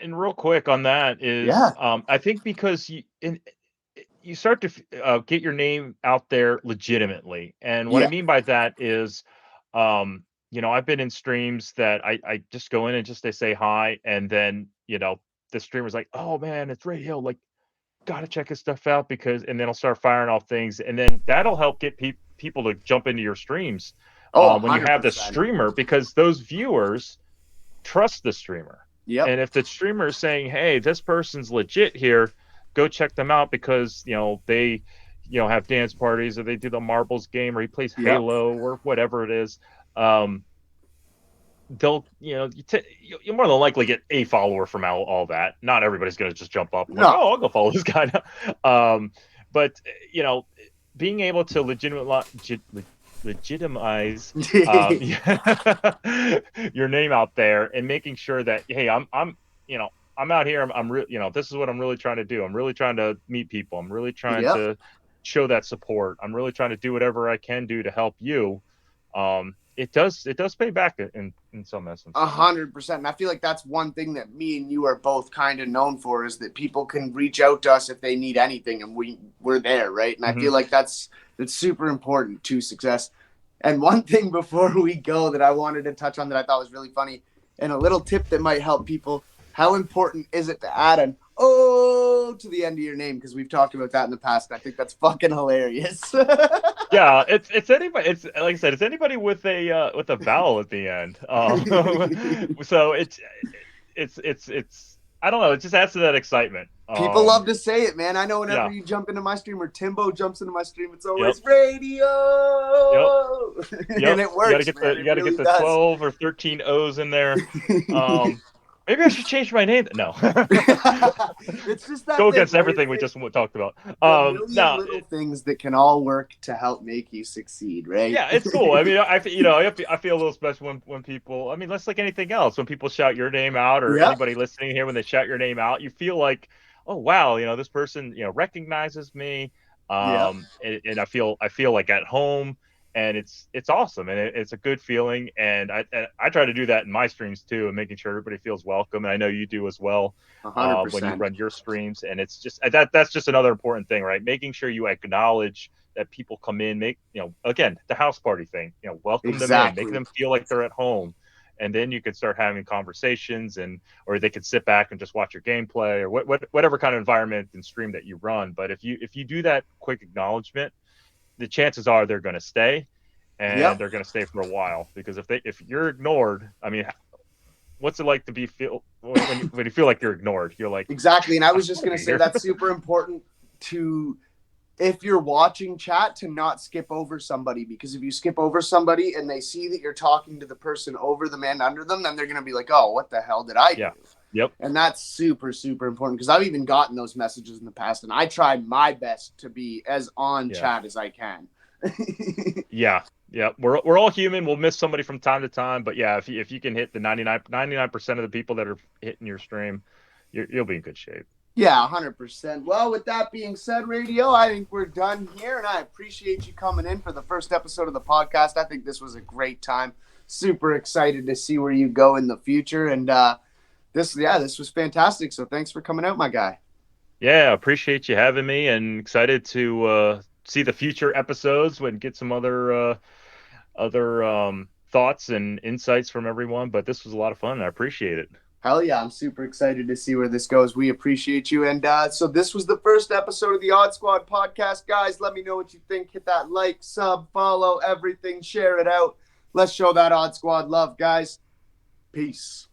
And real quick on that is, Yeah. I think because you start to get your name out there legitimately. And what I Yeah. mean by that is, I've been in streams that I just go in and just they say hi, and then the streamer's like, "Oh man, it's Radio, like gotta check his stuff out," and then I'll start firing off things, and then that'll help get people to jump into your streams Oh, when you have the 100%. streamer, because those viewers trust the streamer. Yep. And if the streamer is saying, "Hey, this person's legit here, go check them out because, they, have dance parties, or they do the marbles game, or he plays Yep. Halo or whatever it is," they'll, you'll more than likely get a follower from all that. Not everybody's going to just jump up and like, No. "Oh, I'll go follow this guy now." But, being able to legitimize your name out there, and making sure that, hey, I'm out here, I'm real, this is what I'm really trying to do. I'm really trying to meet people. I'm really trying Yep. to show that support. I'm really trying to do whatever I can do to help you. It does pay back in some essence. 100%. And I feel like that's one thing that me and you are both kind of known for, is that people can reach out to us if they need anything, and we're there, right? And I feel like that's super important to success. And one thing before we go that I wanted to touch on that I thought was really funny, and a little tip that might help people: how important is it to add an "oh" to the end of your name? Because we've talked about that in the past, and I think that's fucking hilarious. Yeah, it's anybody. It's like I said, it's anybody with a vowel at the end. So it's I don't know. It just adds to that excitement. People love to say it, man. I know whenever Yeah. you jump into my stream, or Timbo jumps into my stream, it's Yep. always Radio. Yep. And it works, You man. got to get the 12 or 13 O's in there. Maybe I should change my name. No. It's just that Go thing, against right? everything we just talked about. The million No. little things that can all work to help make you succeed, right? Yeah, it's cool. I mean, I feel a little special when people. I mean, that's like anything else. When people shout your name out, or Yep. anybody listening here, when they shout your name out, you feel like, oh wow, this person recognizes me. Yep. And I feel like at home, and it's awesome, and it's a good feeling. And I try to do that in my streams too, and making sure everybody feels welcome. And I know you do as well. 100%. When you run your streams, and it's just that's just another important thing, right? Making sure you acknowledge that people come in, again, the house party thing, welcome them in, make them feel like they're at home. And then you can start having conversations, or they can sit back and just watch your gameplay, or whatever kind of environment and stream that you run. But if you do that quick acknowledgement, the chances are they're going to stay, and they're going to stay for a while. Because if you're ignored, I mean, what's it like to when you feel like you're ignored? You're like, exactly. And I was just going to say that's super important to, if you're watching chat, to not skip over somebody, because if you skip over somebody and they see that you're talking to the person over them and under them, then they're going to be like, "Oh, what the hell did I do?" Yep. And that's super, super important, because I've even gotten those messages in the past, and I try my best to be as on chat as I can. Yeah. We're all human. We'll miss somebody from time to time, but yeah, if you can hit the 99% of the people that are hitting your stream, you'll be in good shape. Yeah, 100%. Well, with that being said, Radio, I think we're done here, and I appreciate you coming in for the first episode of the podcast. I think this was a great time. Super excited to see where you go in the future, and this was fantastic. So thanks for coming out, my guy. Yeah, appreciate you having me, and excited to see the future episodes and get some other thoughts and insights from everyone. But this was a lot of fun, and I appreciate it. Hell yeah, I'm super excited to see where this goes. We appreciate you. And so this was the first episode of the Odd Squad podcast. Guys, let me know what you think. Hit that like, sub, follow, everything. Share it out. Let's show that Odd Squad love, guys. Peace.